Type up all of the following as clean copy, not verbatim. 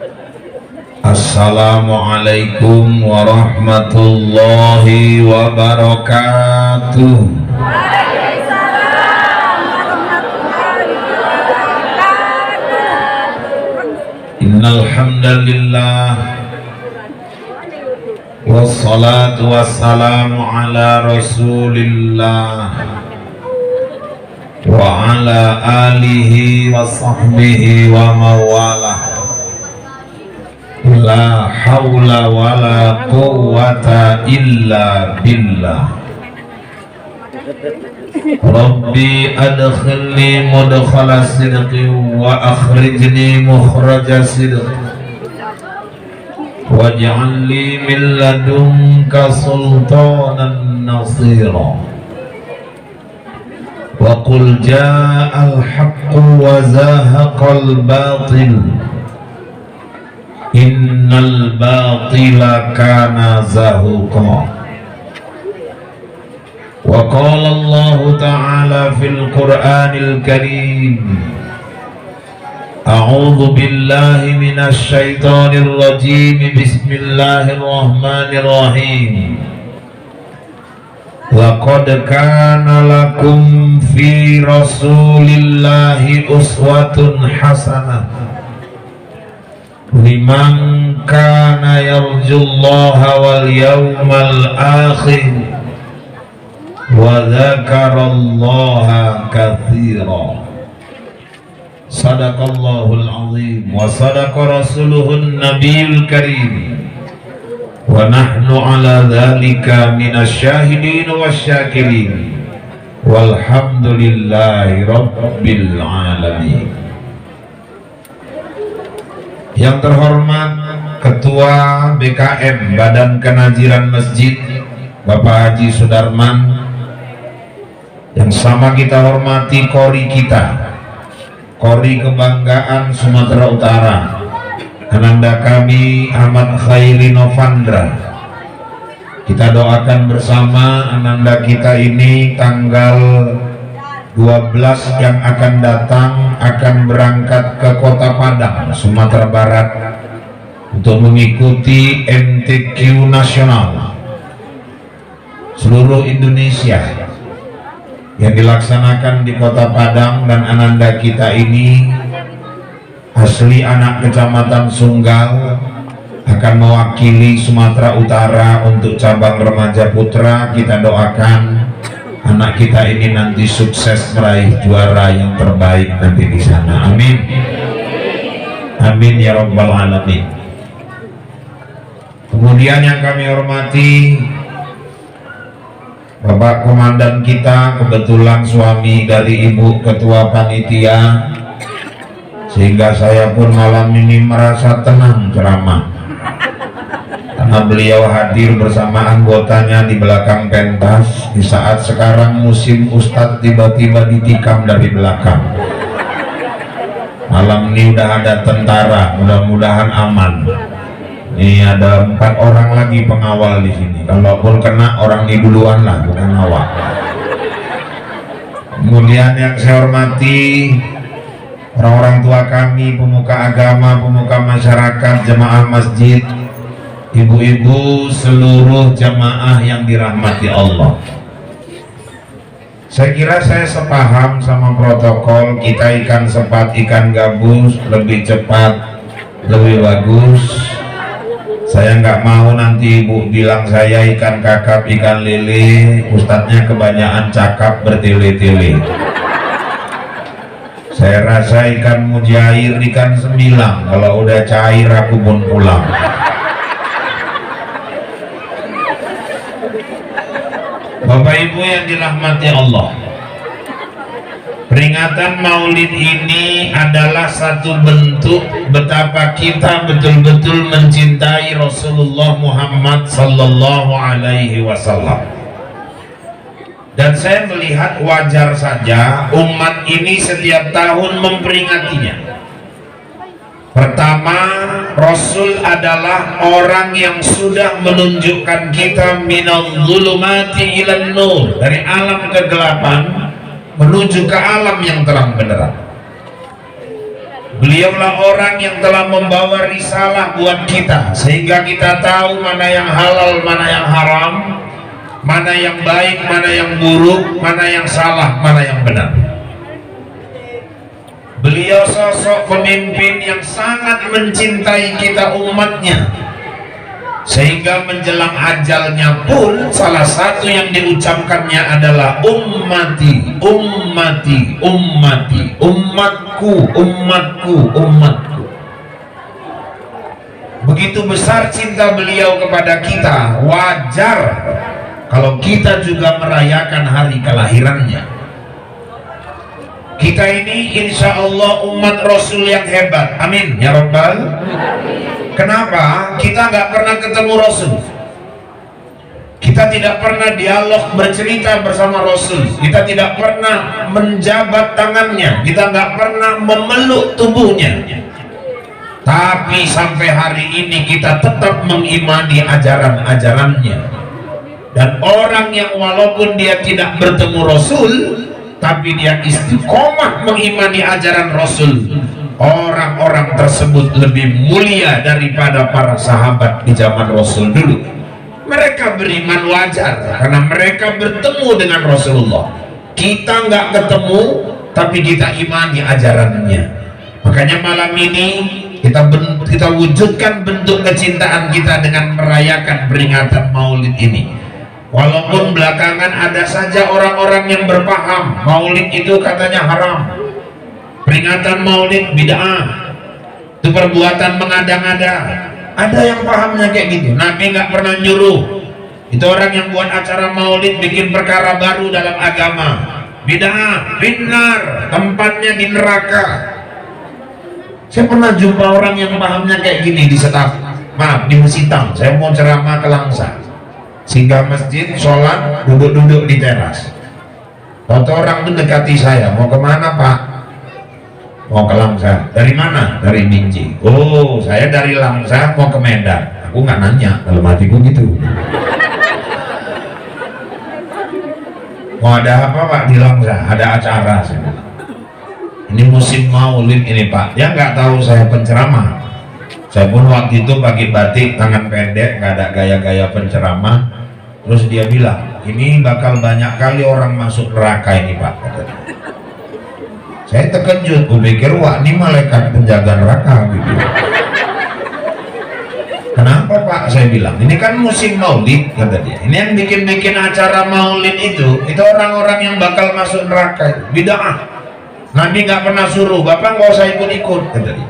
Assalamualaikum warahmatullahi wabarakatuh. Innal hamdalillah wassalatu wassalamu ala rasulillah wa ala alihi wa sahbihi wa mawalah. La haula wa la quwwata illa billah. Rabbi adkhilni mudkhala sidqi wa akhrijni mukhraja sidqi waj'al li min ladunka sultanan nasira. Wa qul ja'al haqqu wa zahaqal batil innal batila kana zahuqa. Wa qala Allah ta'ala fil Qur'anil Karim a'udzu billahi minasy syaithanir rajim bismillahirrahmanirrahim. Laqad kana lakum fi rasulillahi uswatun hasanah liman kana yarjullaha wal yawmal akhir wa dzakarallaha katsira. Sadaqallahul azim wa sadaqa rasuluhun nabiyul karim wa nahnu ala dzalika minasyahidin wasyakirin walhamdulillahi rabbil alamin. Yang terhormat Ketua BKM Badan Kenaziran Masjid Bapak Haji Sudarman, yang sama kita hormati kori kita, kori kebanggaan Sumatera Utara, ananda kami Ahmad Khairi Novandra. Kita doakan bersama ananda kita ini tanggal 12 yang akan datang akan berangkat ke Kota Padang, Sumatera Barat untuk mengikuti MTQ nasional seluruh Indonesia yang dilaksanakan di Kota Padang. Dan ananda kita ini asli anak Kecamatan Sunggal, akan mewakili Sumatera Utara untuk cabang remaja putra. Kita doakan anak kita ini nanti sukses meraih juara yang terbaik nanti di sana. Amin. Amin ya rabbal alamin. Kemudian yang kami hormati Bapak Komandan kita, kebetulan suami dari Ibu Ketua Panitia, sehingga saya pun malam ini merasa tenang ceramah karena beliau hadir bersama anggotanya di belakang pentas di saat sekarang musim Ustadz tiba-tiba ditikam dari belakang. Malam ini udah ada tentara, mudah-mudahan aman. Ini ada 4 orang lagi pengawal di sini. Kalaupun kena, orang ini duluan lah, bukan awak. Kemudian yang saya hormati orang-orang tua kami, pemuka agama, pemuka masyarakat, jemaah masjid, ibu-ibu, seluruh jamaah yang dirahmati Allah. Saya kira saya sepaham sama protokol. Kita ikan sepat, ikan gabus, lebih cepat, lebih bagus. Saya nggak mau nanti ibu bilang saya ikan kakap, ikan lele, ustadznya kebanyakan cakap bertele-tele. Saya rasa ikan mujair, ikan semilang, kalau udah cair aku pun pulang. Bapak Ibu yang dirahmati Allah, peringatan Maulid ini adalah satu bentuk betapa kita betul-betul mencintai Rasulullah Muhammad sallallahu alaihi wasallam. Dan saya melihat wajar saja umat ini setiap tahun memperingatinya. Pertama, Rasul adalah orang yang sudah menunjukkan kita minal zulumati ilan nur, dari alam kegelapan menuju ke alam yang terang benderang. Beliaulah orang yang telah membawa risalah buat kita, sehingga kita tahu mana yang halal, mana yang haram, mana yang baik, mana yang buruk, mana yang salah, mana yang benar. Beliau sosok pemimpin yang sangat mencintai kita umatnya, sehingga menjelang ajalnya pun salah satu yang diucapkannya adalah ummati, ummati, ummati, umatku, umatku, umatku. Begitu besar cinta beliau kepada kita, wajar kalau kita juga merayakan hari kelahirannya. Kita ini insya Allah umat Rasul yang hebat, amin ya Rabbal. Kenapa? Kita nggak pernah ketemu Rasul, kita tidak pernah dialog bercerita bersama Rasul, kita tidak pernah menjabat tangannya, kita nggak pernah memeluk tubuhnya. Tapi sampai hari ini kita tetap mengimani ajaran-ajarannya. Dan orang yang walaupun dia tidak bertemu Rasul, tapi dia istiqomah mengimani ajaran Rasul, orang-orang tersebut lebih mulia daripada para sahabat di zaman Rasul dulu. Mereka beriman wajar karena mereka bertemu dengan Rasulullah. Kita nggak ketemu, tapi kita imani ajarannya. Makanya malam ini kita wujudkan bentuk kecintaan kita dengan merayakan peringatan Maulid ini. Walaupun belakangan ada saja orang-orang yang berpaham Maulid itu katanya haram, peringatan Maulid bid'ah, itu perbuatan mengada-ngada. Ada yang pahamnya kayak gitu. Nabi nggak pernah nyuruh. Itu orang yang buat acara Maulid bikin perkara baru dalam agama, bid'ah, binar, tempatnya di neraka. Saya pernah jumpa orang yang pahamnya kayak gini di Setaf, maaf, di Mesitang. Saya mau ceramah ke Langsa, singgah masjid, sholat, duduk-duduk di teras. Foto orang itu dekati saya, mau kemana Pak? Mau ke Langsa. Dari mana? Dari Minci. Oh, saya dari Langsa mau ke Medan. Aku nggak nanya, dalam hatiku gitu. Mau ada apa Pak di Langsa? Ada acara. Ini musim Maulid ini Pak. Dia nggak tahu saya penceramah. Saya pun waktu itu pakai batik, tangan pendek, nggak ada gaya-gaya penceramah. Terus dia bilang, ini bakal banyak kali orang masuk neraka ini Pak. Saya terkejut, gue pikir wah ini malaikat penjaga neraka gitu. Kenapa Pak? Saya bilang, ini kan musim Maulid, kata dia. Ini yang bikin-bikin acara Maulid itu orang-orang yang bakal masuk neraka. Bid'ah. Nabi nggak pernah suruh, Bapak nggak usah ikut-ikut, kata dia.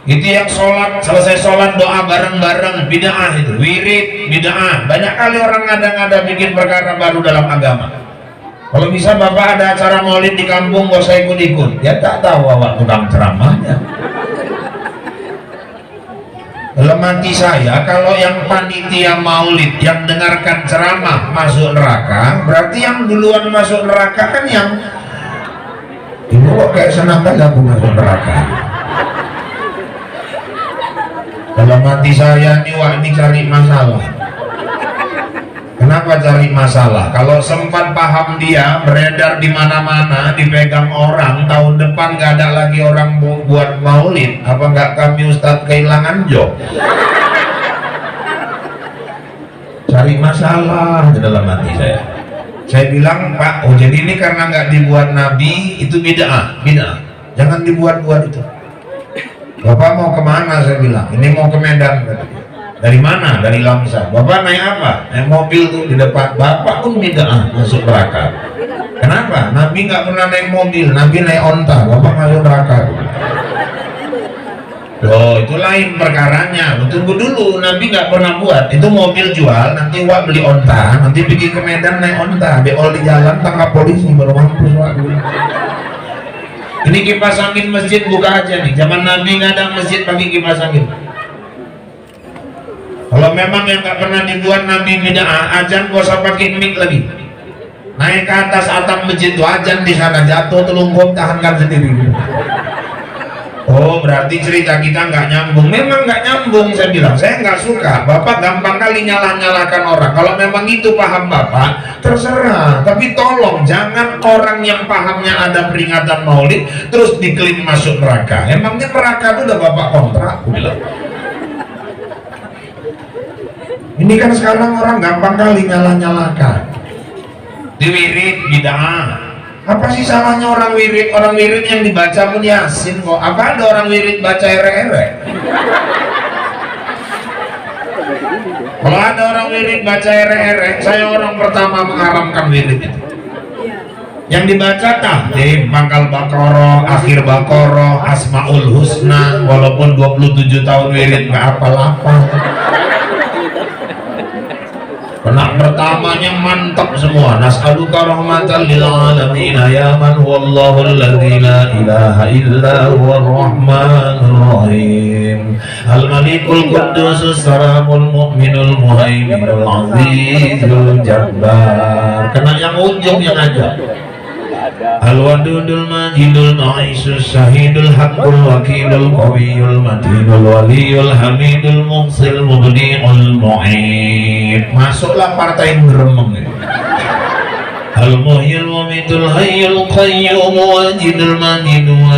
Itu yang sholat, selesai sholat doa bareng-bareng, bid'ah itu, wirid, bid'ah. Banyak kali orang ngada-ngada bikin perkara baru dalam agama. Kalau bisa Bapak ada acara Maulid di kampung, nggak usah ikut-ikut. Ya tak tahu awak tukang ceramahnya. Dalam hati saya, kalau yang panitia Maulid yang dengarkan ceramah masuk neraka, berarti yang duluan masuk neraka kan yang ibu kok kayak senang kali aku masuk neraka. Dalam hati saya nih, wah ini cari masalah. Kenapa cari masalah? Kalau sempat paham dia beredar di mana-mana, dipegang orang, tahun depan nggak ada lagi orang buat Maulid, apa nggak kami Ustadz kehilangan job? Cari masalah di dalam hati saya. Saya bilang Pak, oh jadi ini karena nggak dibuat Nabi, itu bid'ah, bid'ah. Jangan dibuat-buat itu. Bapak mau kemana? Saya bilang, ini mau ke Medan. Dari mana? Dari Langsa. Bapak naik apa? Naik mobil tuh di depan. Bapak pun bid'ah masuk neraka. Kenapa? Nabi nggak pernah naik mobil, Nabi naik onta. Bapak masuk neraka. Loh, itu lain perkaranya. Tunggu dulu, Nabi nggak pernah buat. Itu mobil jual, nanti wak beli onta, nanti pergi ke Medan naik onta, beol di jalan tangkap polisi baru mampus wak. Ini kipas angin masjid buka aja nih. Zaman Nabi nggak ada masjid pakai kipas angin. Kalau memang yang nggak pernah dibuat Nabi bid'ah, azan gak usah pakai mic lagi. Naik ke atas atap masjid tuh azan di sana, jatuh telungkup tahankan sendiri. Oh, berarti cerita kita nggak nyambung. Memang nggak nyambung, saya bilang. Saya nggak suka. Bapak gampang kali nyalahkan orang. Kalau memang itu paham Bapak, terserah. Tapi tolong jangan orang yang pahamnya ada peringatan Maulid terus diklaim masuk neraka. Emangnya neraka itu udah Bapak kontrak? Aku bilang. Ini kan sekarang orang gampang kali nyalahkan. Diwirid bid'ah. Apa sih salahnya orang wirid? Orang wirid yang dibaca pun Yasin kok. Apa ada orang wirid baca ere-ere? Kalau ada orang wirid baca ere-ere, saya orang pertama mengharamkan wirid itu. Yang dibaca tahdim, pangkal bakoro, akhir bakoro, asmaul husna. Walaupun 27 tahun wirid nggak apal-apal. Penak pertamanya mantap semua. Nas'aluka rahmatan lil alamin ya man huwallahu alladzi la ilaha illa huwar rahmanur rahim. Al malikul quddus salamul mu'minul muhaiminul azizul jabbar. Kena yang ujung yang aja. Al-wadudul majidul ma'isus syahidul haqqul wakilul qawiyul matinul waliyul hamidul muhsil mubdi'ul mu'id. Masuklah partai beremeng. Al-muhyil mumitul hayyul qayyum wajidul majidul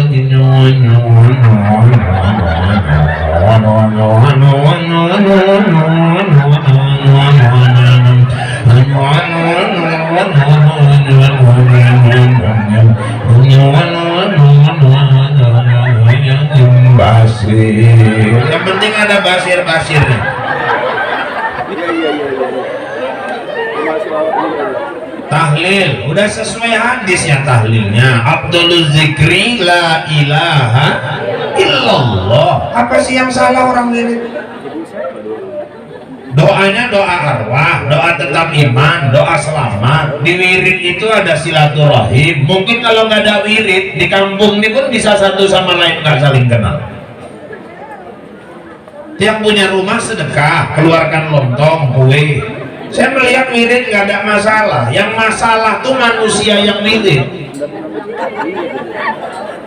basir. Yang penting ada basir-basirnya. Tahlil udah sesuai hadisnya tahlilnya. Abdul zikri la ilaha illallah. Apa sih yang salah orang wirid? Doanya doa arwah, doa tetap iman, doa selamat. Di wirid itu ada silaturahim. Mungkin kalau nggak ada wirid di kampung ini pun bisa satu sama lain nggak saling kenal. Yang punya rumah sedekah, keluarkan lontong, kue. Saya melihat wirid nggak ada masalah. Yang masalah tuh manusia yang wirid.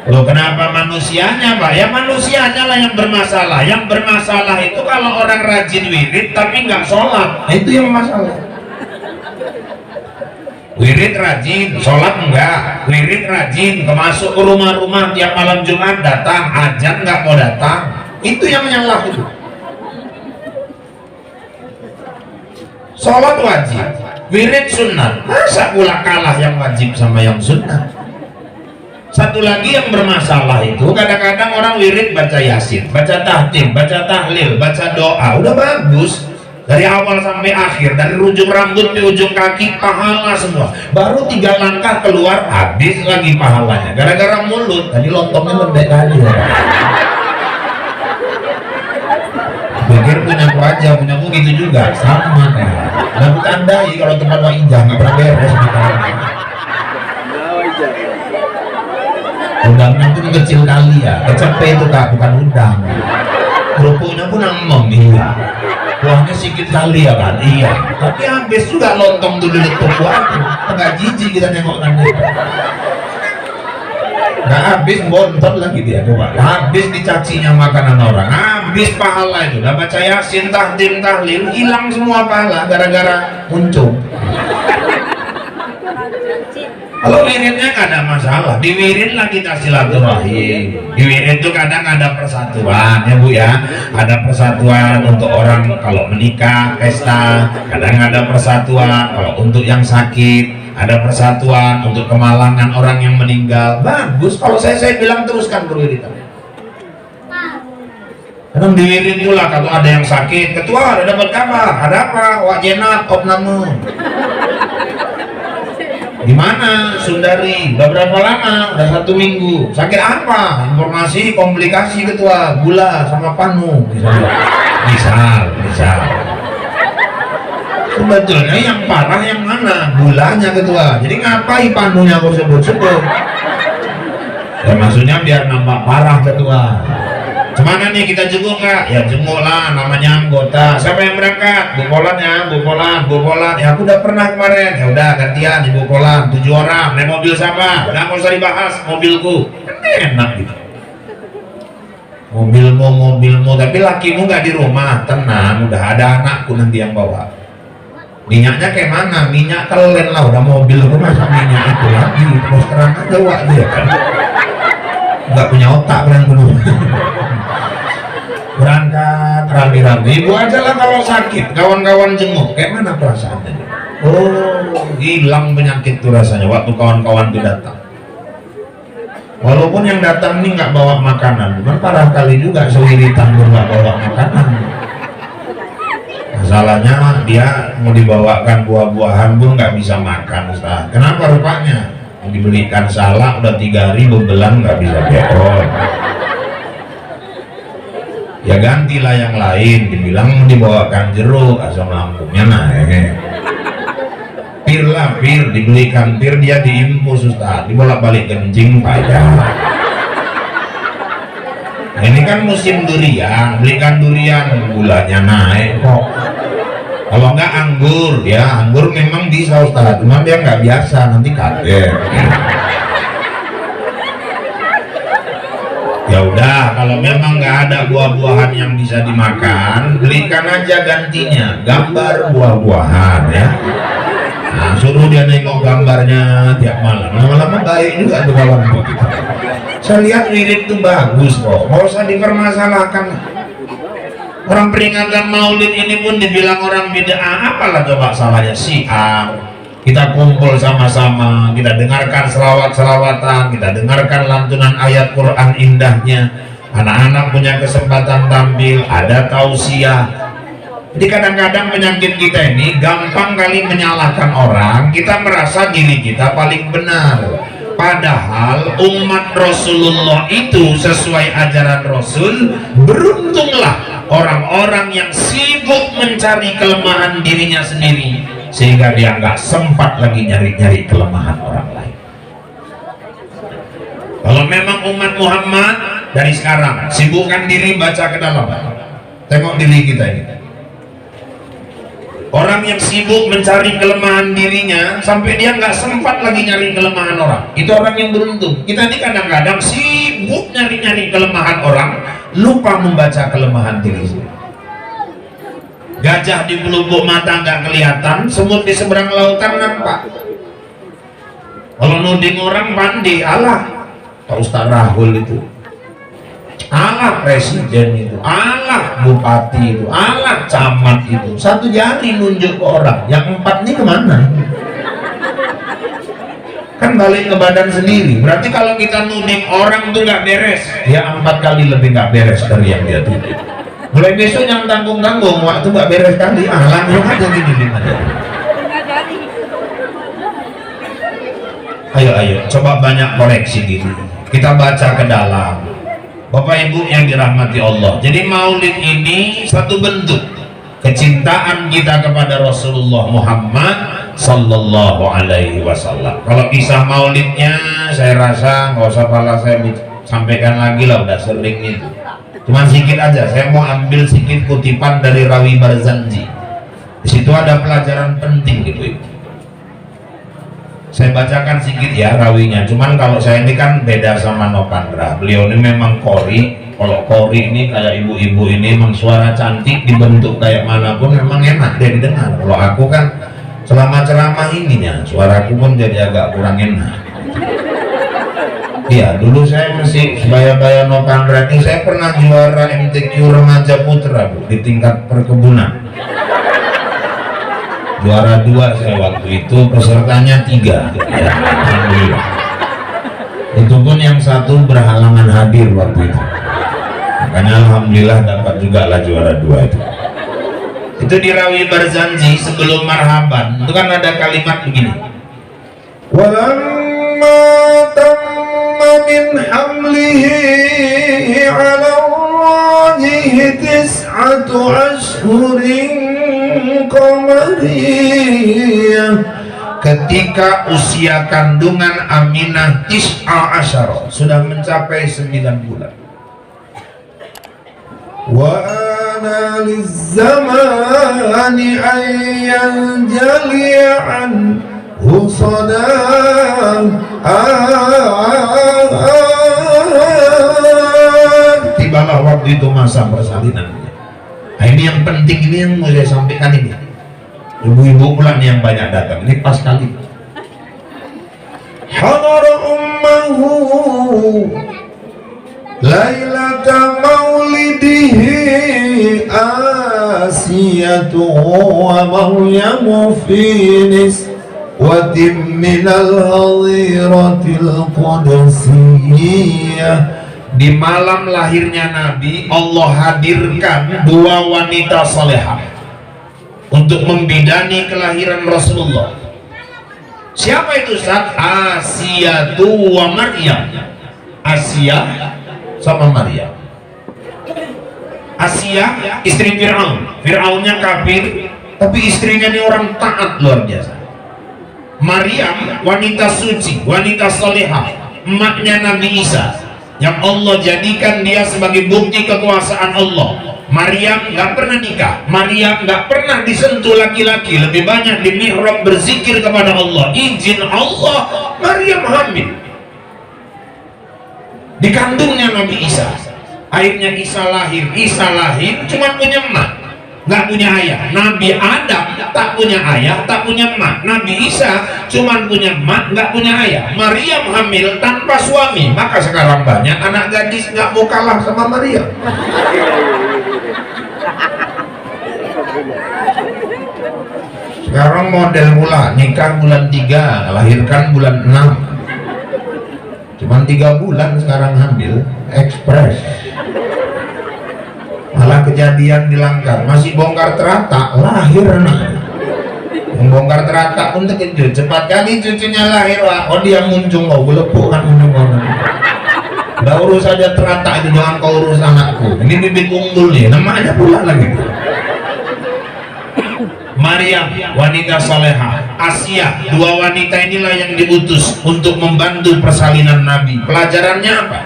Loh, kenapa manusianya Pak? Ya manusianya lah yang bermasalah. Yang bermasalah itu kalau orang rajin wirid tapi nggak sholat, nah, itu yang masalah. Wirid rajin, sholat enggak. Wirid rajin, masuk ke rumah-rumah tiap malam Jumat datang, azan nggak mau datang. Itu yang menyalah itu. Sholat wajib, wirid sunnah. Masa pula kalah yang wajib sama yang sunnah? Satu lagi yang bermasalah itu kadang-kadang orang wirid baca yasin, baca tahtim, baca tahlil, baca doa, udah bagus dari awal sampai akhir, dari ujung rambut ke ujung kaki pahala semua. Baru 3 langkah keluar habis lagi pahalanya gara-gara mulut. Tadi lontongnya lembek kali ya. Pikir punya aku aja, punya aku gitu juga sama kan. Dan tandai kalau tempat wajah nggak pernah beres. Udangnya pun kecil kali ya, kecape itu Kak, bukan udang. Kerupuknya pun emem, iya. Kuahnya sedikit kali ya kan, iya. Tapi habis juga lontong dulu di toko aku. Agak jijik kita nengok nanti. Nggak habis bontot lagi dia coba. Habis dicacinya makanan orang, habis pahala itu. Udah baca yasin, tahdim, tahlil, hilang semua pahala gara-gara muncul. Kalau wiridnya nggak ada masalah, di wirid lah kita silaturahim. Di wirid itu kadang ada persatuan ya Bu ya, ada persatuan untuk orang kalau menikah, pesta. Kadang ada persatuan kalau untuk yang sakit, ada persatuan untuk kemalangan orang yang meninggal. Bagus, kalau saya bilang teruskan berwiridan. Kadang di wirid itulah kalau ada yang sakit, ketua ada dapat kabar, ada apa? Wak jenat, opname. Gimana Sundari? Udah berapa lama? Udah 1 minggu. Sakit apa? Informasi komplikasi ketua, gula sama panu. Misal. Sebetulnya yang parah yang mana? Gulanya ketua. Jadi ngapain panunya kau sebut-sebut? Ya maksudnya biar nampak parah ketua. Kemana nih kita jenguk Kak? Ya jenguk lah, namanya anggota. Siapa yang berangkat? Bu Polan ya, Bu Polan. Ya aku udah pernah kemarin. Ya udah gantian di Bu Polan, 7 orang. Naik mobil siapa? Udah nggak usah dibahas, mobilku. Kan enak gitu. mobilmu, tapi lakimu nggak di rumah. Tenang, udah ada anakku nanti yang bawa. Minyaknya kayak mana? Minyak kelen lah, udah mobil rumah sama minyak itu lagi. Terus terang aja wak dia kan. Nggak punya otak kan dulu. Berangkat rapi-rapi. Ibu aja lah kalau sakit, kawan-kawan jenguk. Kayak mana perasaannya? Oh, hilang penyakit tuh rasanya waktu kawan-kawan itu datang. Walaupun yang datang ini nggak bawa makanan, cuman parah kali juga sewiritan nggak bawa makanan. Masalahnya dia mau dibawakan buah-buahan pun nggak bisa makan, Ustaz. Kenapa rupanya? Dibelikan salah udah 3 hari bebelan nggak bisa beol. Ya gantilah yang lain, dibilang dibawakan jeruk, asam lambungnya naik. Pir lah, pir, dibelikan pir, dia diimpus Ustaz, dibolak-balik kencing payah. Nah, ini kan musim durian, belikan durian, gulanya naik kok. Kalau enggak anggur, ya anggur memang bisa Ustaz, cuma dia nggak biasa, nanti kaget. Ya udah, kalau memang nggak ada buah-buahan yang bisa dimakan, belikan aja gantinya gambar buah-buahan ya. Nah, suruh dia nengok gambarnya tiap malam. Lama-lama baik juga tuh kawan kita. Saya lihat wirid itu bagus kok, nggak usah dipermasalahkan. Orang peringatan Maulid ini pun dibilang orang bid'ah, apalah coba salahnya? Syiar. Kita kumpul sama-sama, kita dengarkan selawat-selawatan, kita dengarkan lantunan ayat Quran indahnya. Anak-anak punya kesempatan tampil, ada tausiah. Jadi kadang-kadang penyakit kita ini gampang kali menyalahkan orang. Kita merasa diri kita paling benar, padahal umat Rasulullah itu sesuai ajaran Rasul. Beruntunglah orang-orang yang sibuk mencari kelemahan dirinya sendiri, sehingga dia nggak sempat lagi nyari-nyari kelemahan orang lain. Kalau memang umat Muhammad dari sekarang sibukkan diri baca ke dalam, tengok diri kita ini. Orang yang sibuk mencari kelemahan dirinya sampai dia nggak sempat lagi nyari kelemahan orang, itu orang yang beruntung. Kita ini kadang-kadang sibuk nyari-nyari kelemahan orang, lupa membaca kelemahan diri sendiri. Gajah di pelupuk mata nggak kelihatan, semut di seberang lautan nampak. Kalau nuding orang pandai, alah Pak Ustaz Rahul itu, alah presiden itu, alah bupati itu, alah camat itu, satu jari nunjuk ke orang, yang 4 ini kemana? Kan balik ke badan sendiri. Berarti kalau kita nuding orang tuh nggak beres, ya 4 kali lebih nggak beres dari yang dia tuduh. Mulai besok yang tanggung-tanggung, waktu nggak beres kali, langsung aja gini aja. Ayo, coba banyak koreksi gitu. Kita baca ke dalam. Bapak Ibu yang dirahmati Allah, jadi maulid ini satu bentuk kecintaan kita kepada Rasulullah Muhammad Sallallahu Alaihi Wasallam. Kalau kisah maulidnya saya rasa nggak usah saya sampaikan lagi lah, udah sering itu. Cuman sedikit aja, saya mau ambil sedikit kutipan dari Rawi Barzanji. Di situ ada pelajaran penting gitu. Saya bacakan sedikit ya rawinya. Cuman kalau saya ini kan beda sama Nopandra. Beliau ini memang kori. Kalau kori ini kayak ibu-ibu ini memang suara cantik, dibentuk kayak manapun memang enak dia didengar. Kalau aku kan selama ceramah ininya suaraku pun jadi agak kurang enak. Iya, dulu saya masih sebaya-baya Nopandra ini saya pernah juara MTQ Remaja Putra Bu, di tingkat perkebunan. Juara 2 saya waktu itu, pesertanya 3 ya, alhamdulillah. Itu pun yang satu berhalangan hadir waktu itu, makanya alhamdulillah dapat juga lah juara 2 itu. Itu di Rawi Barzanji sebelum marhaban itu kan ada kalimat begini, walamma tamma min hamlihi ala rajihi tis'atu ashhurin qamariyah, ketika usia kandungan Aminah tis'a asyara, sudah mencapai 9 bulan. Wa ana lizzamani ayyan jali'an husada, tibalah waktu itu masa persalinan. Nah, ini yang penting, ini yang mau saya sampaikan ini. Ibu-ibu pula nih yang banyak datang, ini pas kali. Hadara ummahu lailata maulidihi Asiyatu wa Maryamu fi niswatin minal hadiratil qudsiyyah. Di malam lahirnya Nabi, Allah hadirkan dua wanita salehah untuk membidani kelahiran Rasulullah. Siapa itu Ustaz? Asiyatu wa Maryam. Asia sama Maryam. Asia istri Fir'aun. Fir'aunnya kafir, tapi istrinya ini orang taat luar biasa. Maryam wanita suci, wanita salehah, emaknya Nabi Isa, yang Allah jadikan dia sebagai bukti kekuasaan Allah. Maryam nggak pernah nikah, Maryam nggak pernah disentuh laki-laki, lebih banyak di mihrab berzikir kepada Allah. Izin Allah, Maryam hamil. Dikandungnya Nabi Isa. Akhirnya Isa lahir cuma punya emak, nggak punya ayah. Nabi Adam tak punya ayah, tak punya emak. Nabi Isa cuma punya emak, nggak punya ayah. Maryam hamil tanpa suami, maka sekarang banyak anak gadis nggak mau kalah sama Maryam. Sekarang model pula, nikah bulan 3, lahirkan bulan 6. Cuman 3 bulan sekarang hamil, ekspres. Malah kejadian di Langkat, masih bongkar terata, lahir anak. Membongkar terata pun terkejut, cepat kali cucunya lahir, wah. Oh dia muncung, oh belepuk kan muncung. Udah urus saja terata itu, jangan kau urus anakku. Ini bibit unggul nih, namanya pula lagi. Maryam wanita salehah, Asia, dua wanita inilah yang diutus untuk membantu persalinan Nabi. Pelajarannya apa?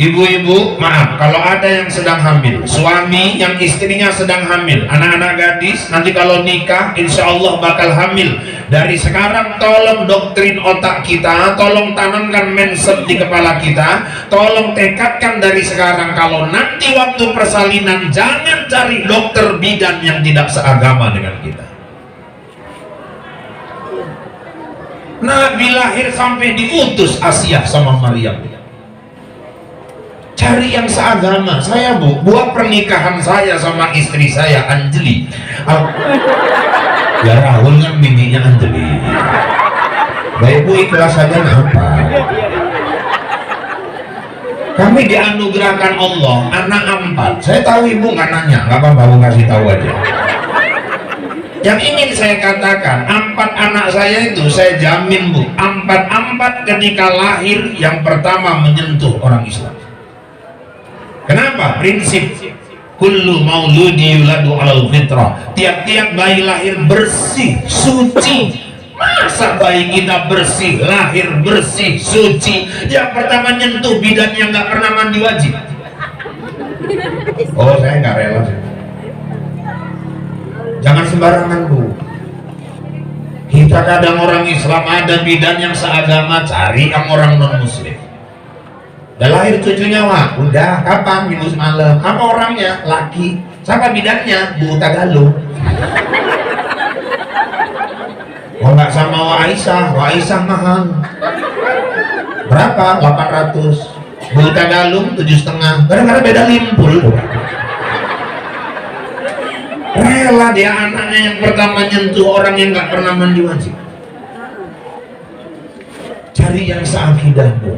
Ibu-ibu, maaf kalau ada yang sedang hamil, suami yang istrinya sedang hamil, anak-anak gadis nanti kalau nikah insya Allah bakal hamil. Dari sekarang tolong doktrin otak kita, tolong tanamkan mindset di kepala kita, tolong tekadkan dari sekarang kalau nanti waktu persalinan jangan cari dokter bidan yang tidak seagama dengan kita. Nabi lahir sampai diutus Asia sama Maryam. Cari yang seagama. Saya buat pernikahan saya sama istri saya Anjeli. Ya Rahul kan bininya Anjeli. Baik Bu, ikhlas saja apa? Kami dianugerahkan Allah anak 4. Saya tahu Ibu nggak nanya, nggak apa-apa Bu, kasih tahu aja. Yang ingin saya katakan, 4 anak saya itu saya jamin Bu, 4 ketika lahir yang pertama menyentuh orang Islam. Kenapa? Prinsip kullu mauludi yuladu alal fitrah. Tiap-tiap bayi lahir bersih, suci. Masa bayi kita bersih, lahir bersih, suci? Yang pertama nyentuh bidan yang nggak pernah mandi wajib. Oh, saya nggak rela. Jangan sembarangan Bu. Kita kadang orang Islam ada bidan yang seagama, cari yang orang non Muslim. Udah lahir cucunya, wah udah kapan? Minggu semalam. Apa orangnya? Laki. Siapa bidannya? Bu Tagalog. Oh nggak sama Wa Aisyah mahal. Berapa? 800. Bu Tagalog 7,5. Gara-gara beda limpul. Rela dia anaknya yang pertama nyentuh orang yang nggak pernah mandi wajib. Cari yang seakidah Bu.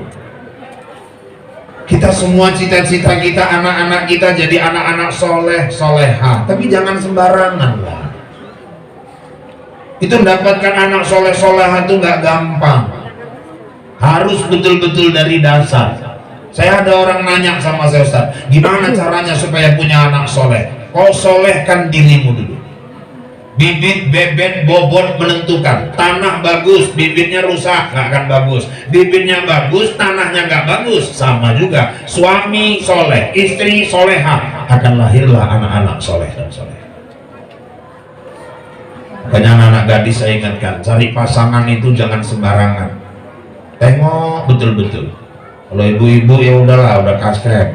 Kita semua cita-cita kita anak-anak kita jadi anak-anak soleh, soleha, tapi jangan sembarangan lah. Itu mendapatkan anak soleh, soleha itu nggak gampang. Harus betul-betul dari dasar. Saya ada orang nanya sama saya, Ustaz, gimana caranya supaya punya anak soleh? Kau solehkan dirimu dulu. Bibit, bebet, bobot menentukan. Tanah bagus, bibitnya rusak, nggak akan bagus. Bibitnya bagus, tanahnya nggak bagus, sama juga. Suami soleh, istri soleha, akan lahirlah anak-anak soleh dan soleh. Banyak anak gadis saya ingatkan, cari pasangan itu jangan sembarangan. Tengok betul-betul. Kalau ibu-ibu ya udahlah, udah kasket.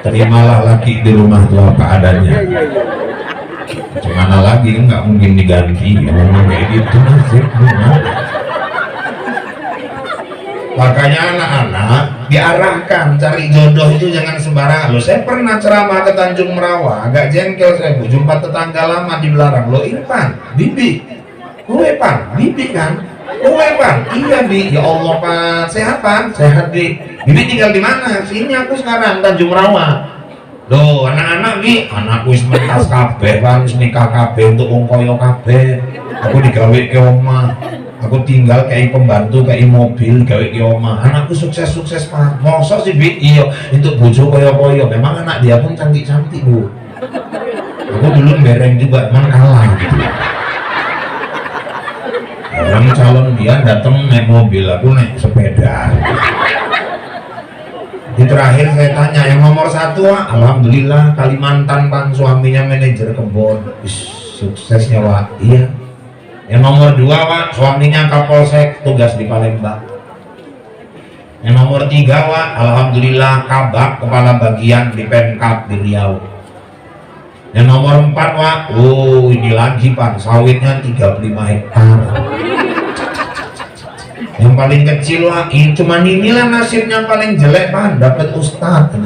terimalah laki di rumah itu apa adanya. Gimana lagi, nggak mungkin diganti ngomong kayak gitu nasib. Makanya anak-anak diarahkan cari jodoh itu jangan sembarangan. Loh, saya pernah ceramah ke Tanjung Merawa, agak jengkel saya bu, jumpa tetangga lama di Belarang. Loh Irfan, bibi, kowe pan, bibi kan? Kowe pan, iya bi. Ya Allah pan, sehat pan, sehat bi. Bibi tinggal di mana? Sini aku sekarang Tanjung Merawa. Loh anak-anak bi, anakku wis mentas kabeh pan, wis nikah kabeh untuk wong kaya kabeh. Aku digawe ke omah. Aku tinggal kayak pembantu kayak mobil gawe ke omah. Anakku sukses-sukses pak. Mosok sih bi? Iya, untuk bojo koyo-koyo. Memang anak dia pun cantik-cantik bu. Aku dulu bereng juga, emang kalah gitu. Orang calon dia datang naik mobil, aku naik sepeda. Di terakhir saya tanya, yang nomor satu Wak? Alhamdulillah Kalimantan pan, suaminya manajer kebun. Suksesnya Wak. Iya. Yang nomor dua Wak, suaminya Kapolsek, tugas di Palembang. Yang nomor tiga Wak, alhamdulillah Kabak, kepala bagian di Pemkab di Riau. Yang nomor empat Wak, oh ini lagi Pak, sawitnya 35 hektar. Yang paling kecil Wak, cuman inilah nasibnya paling jelek Pak, dapat ustadz.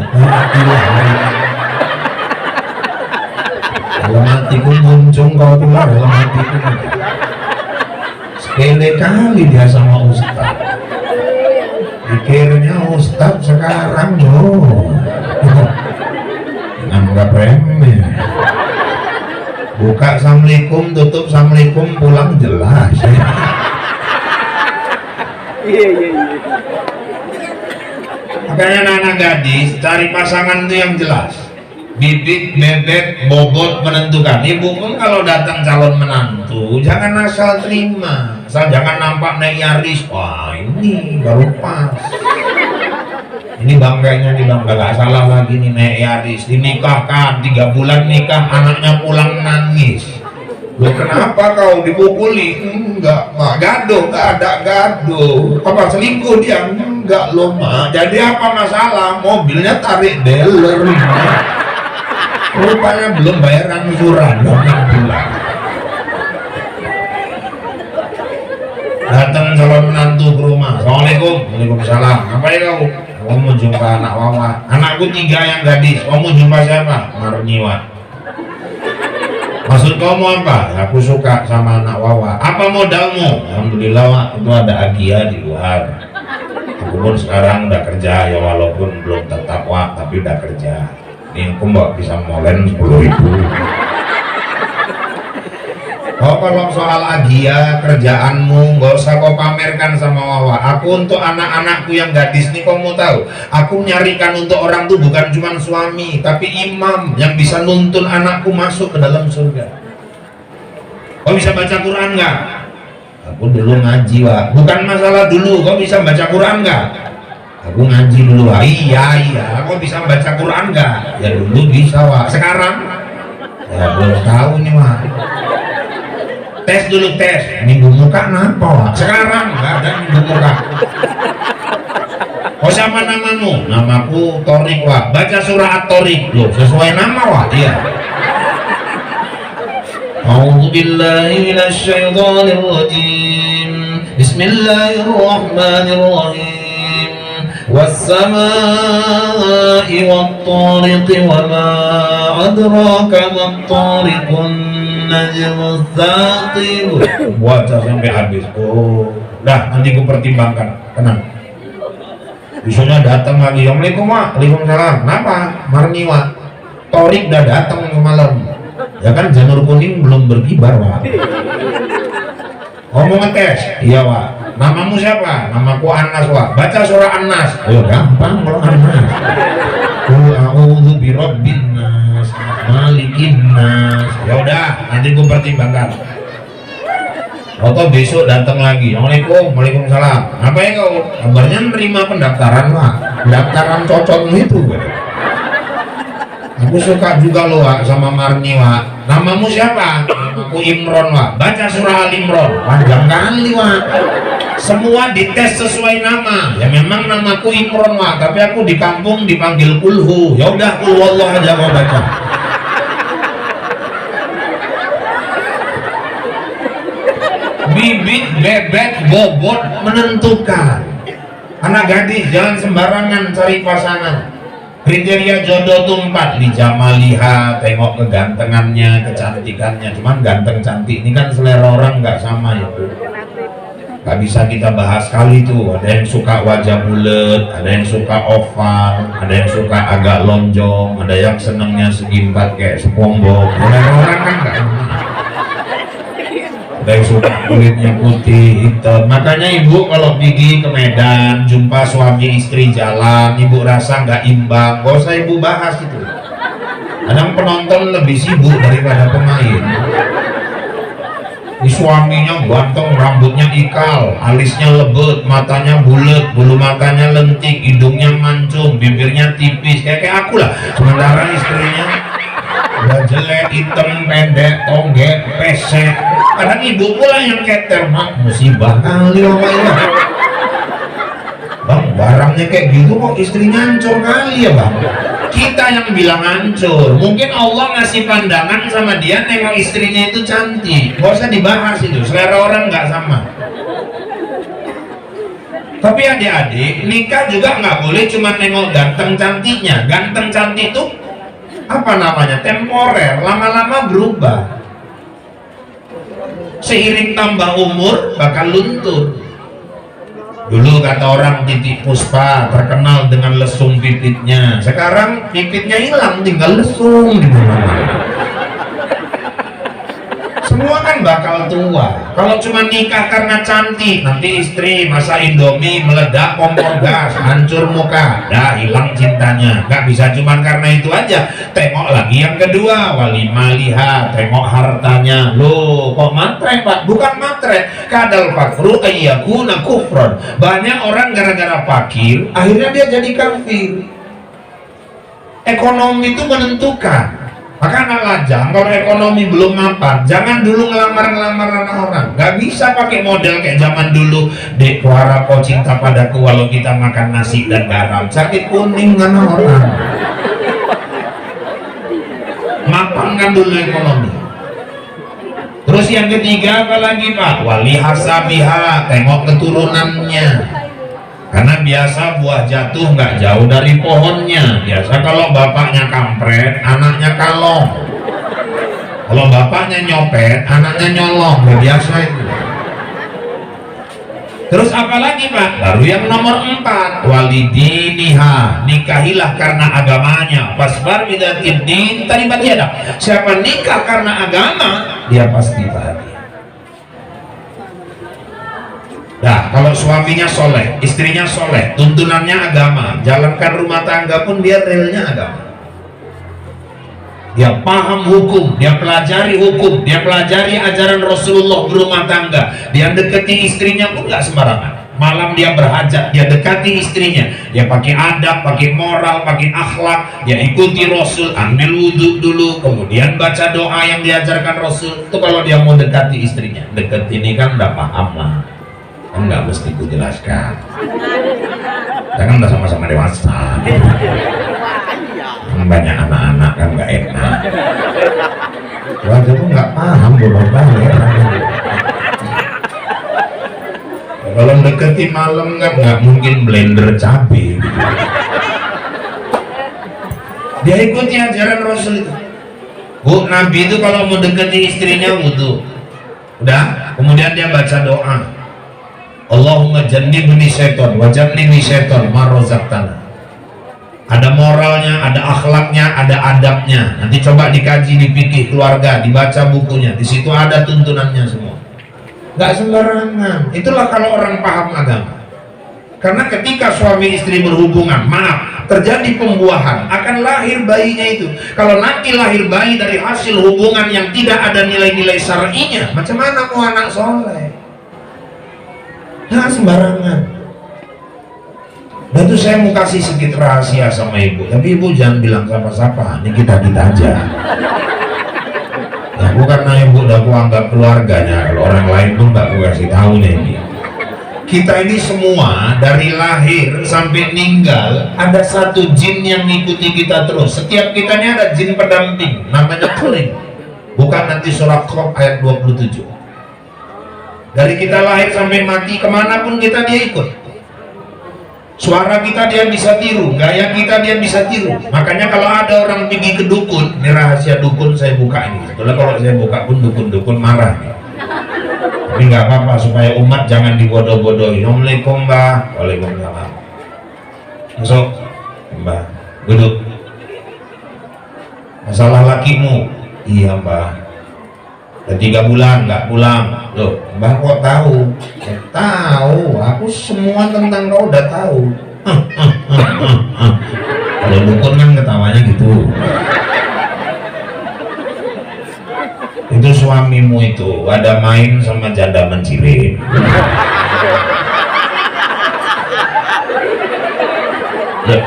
Dalam hatiku muncung kau keluar dalam hatiku. Sepele kali dia sama ustadz. Pikirnya ustadz sekarang loh. Anggap remeh. Buka assalamualaikum, tutup assalamualaikum, pulang jelas. Iya. Makanya anak gadis cari pasangan itu yang jelas. Bibit, bebek, bobot menentukan. Ibu pun kalau datang calon menantu jangan asal terima, asal jangan nampak naik Yaris. Wah ini baru pas. Ini bangganya nih bangga, gak salah lagi nih naik Yaris. Dinikahkan 3 bulan nikah, anaknya pulang nangis. Loh kenapa kau dipukuli? Enggak mak, gaduh, gak ada gaduh. Apa selingkuh dia? Enggak loh mak. Jadi apa masalah? Mobilnya tarik dealer. Rupanya belum bayar angsuran 6 bulan. Datang calon menantu ke rumah. Assalamualaikum. Waalaikumsalam. Apa ya kau? Kamu mau jumpa anak Wawa. Anakku 3 yang gadis. Kamu mau jumpa siapa? Marniwa. Maksud kamu apa? Aku suka sama anak Wawa. Apa modalmu? Alhamdulillah Wak, itu ada Agia di luar. Aku pun sekarang udah kerja ya, walaupun belum tetap Wak, tapi udah kerja. Ini aku mbak bisa molen 10.000. Oh kalau soal Agia kerjaanmu nggak usah kau pamerkan sama Wawa. Aku untuk anak-anakku yang gadis nih, kamu tahu, aku nyarikan untuk orang tuh bukan cuma suami, tapi imam yang bisa nuntun anakku masuk ke dalam surga. Kau bisa baca Quran nggak? Aku dulu ngaji Wak. Bukan masalah dulu, kau bisa baca Quran nggak? Aku ngaji dulu Wak. Iya, kau bisa baca Quran nggak? Ya dulu bisa Wak. Sekarang? Ya belum tahu nih Wak. Tes dulu, tes minggu muka kenapa Wak? Sekarang nggak ada minggu muka. Oh siapa namamu? Namaku Torik Wak. Baca surah At-Torik. Loh sesuai nama Wak. Iya. A'udzu billahi minasy syaithanir rajim. Bismillahirrahmanirrahim. Was-samaa'i wat-tariqi wa ma adraka mat-tariqun najmus tsaqib. Baca sampai habis. Oh, dah nanti ku pertimbangkan. Tenang. Besoknya datang lagi. Assalamualaikum Wak. Waalaikumsalam. Kenapa? Marni Wak. Torik udah datang semalam. Ya kan janur kuning belum berkibar Wak. Kamu ngetes? Iya Wak. Namamu siapa? Namaku Anas Wak. Baca surah An-Nas. Oh gampang kalau Anas. Qul a'udzu birabbin nas, malikin nas. Ya udah, nanti gue pertimbangkan. Atau besok datang lagi. Assalamualaikum, waalaikumsalam. Apa ya kau? Kabarnya nerima pendaftaran Wak. Pendaftaran cocokmu itu. Aku suka juga loh Wak sama Marni Wak. Namamu siapa? Namaku Imron Wak. Baca surah Al Imron. Panjang kali Wak. semua dites sesuai nama. Ya memang namaku Imron lah, tapi aku di kampung dipanggil Kulhu. Ya udah Kulwallah aja mau baca. Bibit, bebek, bobot menentukan. Anak gadis jangan sembarangan cari pasangan. Kriteria jodoh tuh 4. Dijamaliha, tengok kegantengannya, kecantikannya. Cuman ganteng cantik ini kan selera orang nggak sama ya. Gak bisa kita bahas kali tuh. Ada yang suka wajah bulat, ada yang suka oval, ada yang suka agak lonjong, ada yang senengnya segi 4 kayak SpongeBob. Selera orang kan nggak sama. Ada yang suka kulitnya putih, hitam. Makanya ibu kalau pergi ke Medan jumpa suami istri jalan, ibu rasa nggak imbang, gak usah ibu bahas itu. Kadang penonton lebih sibuk daripada pemain. Ini suaminya ganteng, rambutnya ikal, alisnya lebat, matanya bulat, bulu matanya lentik, hidungnya mancung, bibirnya tipis, kayak aku lah. Sementara istrinya udah jelek, hitam, pendek, tonggek, pesek. Kadang ibu pula yang keter, mak musibah kali ya. Bang, barangnya kayak gitu kok istrinya hancur kali ya bang. Kita yang bilang hancur. Mungkin Allah ngasih pandangan sama dia nengok istrinya itu cantik. Gak usah dibahas itu, selera orang nggak sama. Tapi adik-adik, nikah juga nggak boleh cuma nengok ganteng cantiknya. Ganteng cantik itu apa namanya? Temporer, lama-lama berubah. Seiring tambah umur bakal luntur. Dulu kata orang Titik Puspa terkenal dengan lesung pipitnya. Sekarang pipitnya hilang, tinggal lesung di mana-mana. Semua kan bakal tua. Kalau cuma nikah karena cantik, nanti istri masa Indomie meledak kompor gas, hancur muka, dah hilang cintanya. Gak bisa cuma karena itu aja. Tengok lagi yang kedua, walimah lihat, tengok hartanya. Loh, kok matre pak? Bukan matre. Kadal fakru ayyakuna kufron. Banyak orang gara-gara fakir, akhirnya dia jadi kafir. Ekonomi itu menentukan. Maka anak lajang kalau ekonomi belum mapan, jangan dulu ngelamar orang. Gak bisa pakai model kayak zaman dulu. Dek, kuharap kau cinta padaku walau kita makan nasi dan garam. Sakit kuning kan orang. Mapan kan dulu ekonomi. Terus yang ketiga apa lagi pak? Wali hasabiha, tengok keturunannya. Karena biasa buah jatuh nggak jauh dari pohonnya. Biasa kalau bapaknya kampret, anaknya kalong. Kalau bapaknya nyopet, anaknya nyolong. Biasa itu. Terus apa lagi pak? Baru yang nomor 4, walidiniha, nikahilah karena agamanya. Pasbar bidatin din taribat yadak. Siapa nikah karena agama, dia pasti bahagia. Nah, kalau suaminya soleh, istrinya soleh, tuntunannya agama, jalankan rumah tangga pun dia realnya agama. Dia paham hukum, dia pelajari hukum, dia pelajari ajaran Rasulullah berumah tangga. Dia dekati istrinya pun nggak sembarangan. Malam dia berhajat, dia dekati istrinya. Dia pakai adab, pakai moral, pakai akhlak. Dia ikuti Rasul, ambil wudhu dulu, kemudian baca doa yang diajarkan Rasul. Itu kalau dia mau dekati istrinya. Deket ini kan udah paham lah. Kan nggak mesti ku jelaskan. Kita kan udah sama-sama dewasa. Kan banyak anak-anak kan nggak enak. Warga tuh nggak paham bolak-balik. Kalau deketi malam kan nggak mungkin blender cabai. Dia ikuti ajaran Rasul itu. Bu, Nabi itu kalau mau deketi istrinya wudhu. Udah, kemudian dia baca doa. Allahumma jannibni syaiton wa jannibni syaiton ma razaqtana. Ada moralnya, ada akhlaknya, ada adabnya. Nanti coba dikaji di fikih keluarga, dibaca bukunya. Di situ ada tuntunannya semua. Nggak sembarangan. Itulah kalau orang paham agama. Karena ketika suami istri berhubungan, maaf, terjadi pembuahan, akan lahir bayinya itu. Kalau nanti lahir bayi dari hasil hubungan yang tidak ada nilai-nilai syar'inya, macam mana mau anak soleh? Nah, sembarangan. Dan itu saya mau kasih sedikit rahasia sama ibu, tapi ibu jangan bilang siapa-siapa, ini kita aja. Ya, bukan karena ibu udah aku anggap keluarganya, kalau orang lain pun nggak aku kasih tahu nih. Kita ini semua dari lahir sampai meninggal ada satu jin yang mengikuti kita terus. Setiap kita ini ada jin pendamping, namanya qarin. Bukan nanti surah Qaf ayat 27. Dari kita lahir sampai mati, kemanapun kita dia ikut. Suara kita dia bisa tiru, gaya kita dia bisa tiru. Makanya kalau ada orang pergi ke dukun, ini rahasia dukun saya buka ini. Sebetulnya kalau saya buka pun dukun-dukun marah nih. Tapi nggak apa-apa supaya umat jangan dibodoh-bodohin. Assalamualaikum Mbah. Waalaikumsalam. Masuk Mbah, duduk. Masalah lakimu? Iya Mbah, udah 3 bulan nggak pulang. Loh Mbah kok tahu? Ya, tahu, aku semua tentang kau udah tahu. Kalau dukun kan ketawanya gitu. Itu suamimu itu ada main sama janda mencilin. Ya,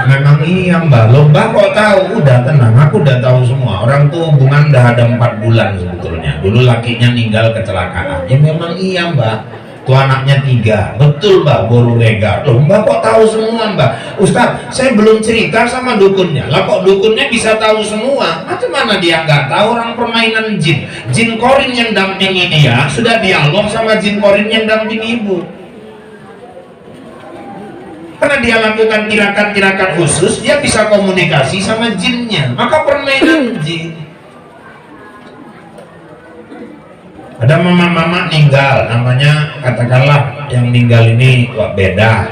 memang iya Mbak. Lo Mbak kok tahu? Udah tenang, aku udah tahu semua. Orang tuh hubungan udah ada 4 bulan sebetulnya. Dulu lakinya meninggal kecelakaan. Ya memang iya Mbak. Tuh anaknya 3, betul Mbak, baru rega. Loh Mbak kok tahu semua Mbak? Ustaz, saya belum cerita sama dukunnya. Lah kok dukunnya bisa tahu semua? Macam mana dia nggak tahu? Orang permainan jin. Jin korin yang dampingi dia sudah dialog sama jin korin yang dampingi ibu. Karena dia lakukan tirakat-tirakat khusus, dia bisa komunikasi sama jinnya. Maka permainan jin. Ada mama-mama meninggal, namanya katakanlah yang meninggal ini Wak Beda.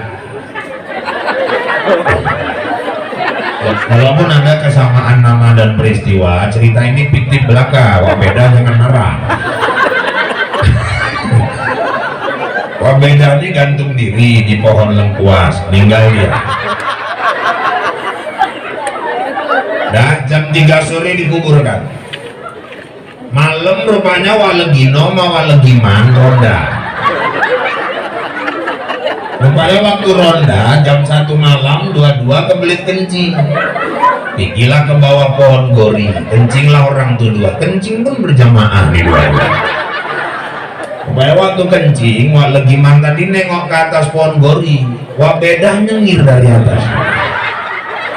Walaupun ada kesamaan nama dan peristiwa, cerita ini fiktif belaka. Wak Beda jangan marah. Wak Beda ini gantung diri di pohon lengkuas, meninggal dia. Dah jam 3 sore dikuburkan. Malam rupanya walegino sama walegiman ronda. Rupanya waktu ronda jam 1 malam dua-dua kebelit kencing. Pikilah ke bawah pohon gori, kencinglah orang tuh 2. Kencing pun berjamaah di 2. Rupanya waktu kencing, walegiman tadi nengok ke atas pohon gori. Wak Beda nyengir dari atas.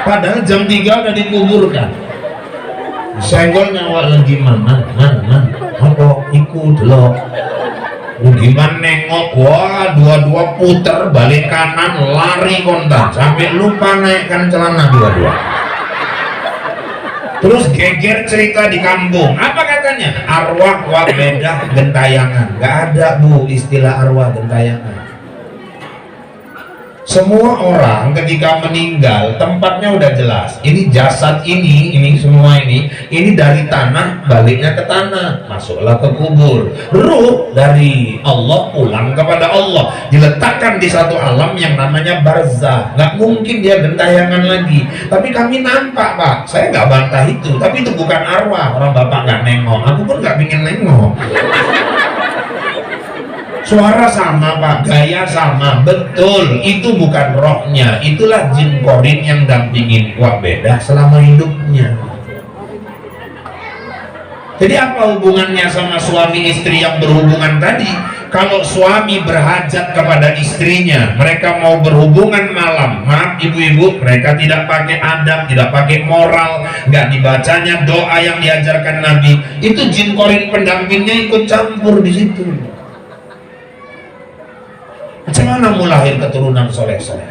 Padahal jam 3 udah dikuburkan. Senggolnya Wak Legiman, man, apa ikut lo? Legiman nengok, wah dua-dua puter balik kanan, lari kontak sampai lupa naikkan celana dua-dua. Terus geger cerita di kampung. Apa katanya? Arwah Wak Beda gentayangan. Gak ada Bu istilah arwah gentayangan. Semua orang ketika meninggal tempatnya udah jelas. Ini jasad ini semua ini dari tanah baliknya ke tanah, masuklah ke kubur. Ruh dari Allah pulang kepada Allah, diletakkan di satu alam yang namanya barzah. Nggak mungkin dia gentayangan lagi. Tapi kami nampak Pak, saya nggak bantah itu. Tapi itu bukan arwah. Orang Bapak nggak nengok, aku pun nggak pengen nengok. Suara sama Pak, gaya sama, betul. Itu bukan rohnya, itulah jin korin yang dampingin Wak Beda selama hidupnya. Jadi apa hubungannya sama suami istri yang berhubungan tadi? Kalau suami berhajat kepada istrinya, mereka mau berhubungan malam, maaf ibu-ibu, mereka tidak pakai adab, tidak pakai moral, nggak dibacanya doa yang diajarkan Nabi. Itu jin korin pendampingnya ikut campur di situ. Macam mana mau lahir keturunan soleh-soleh?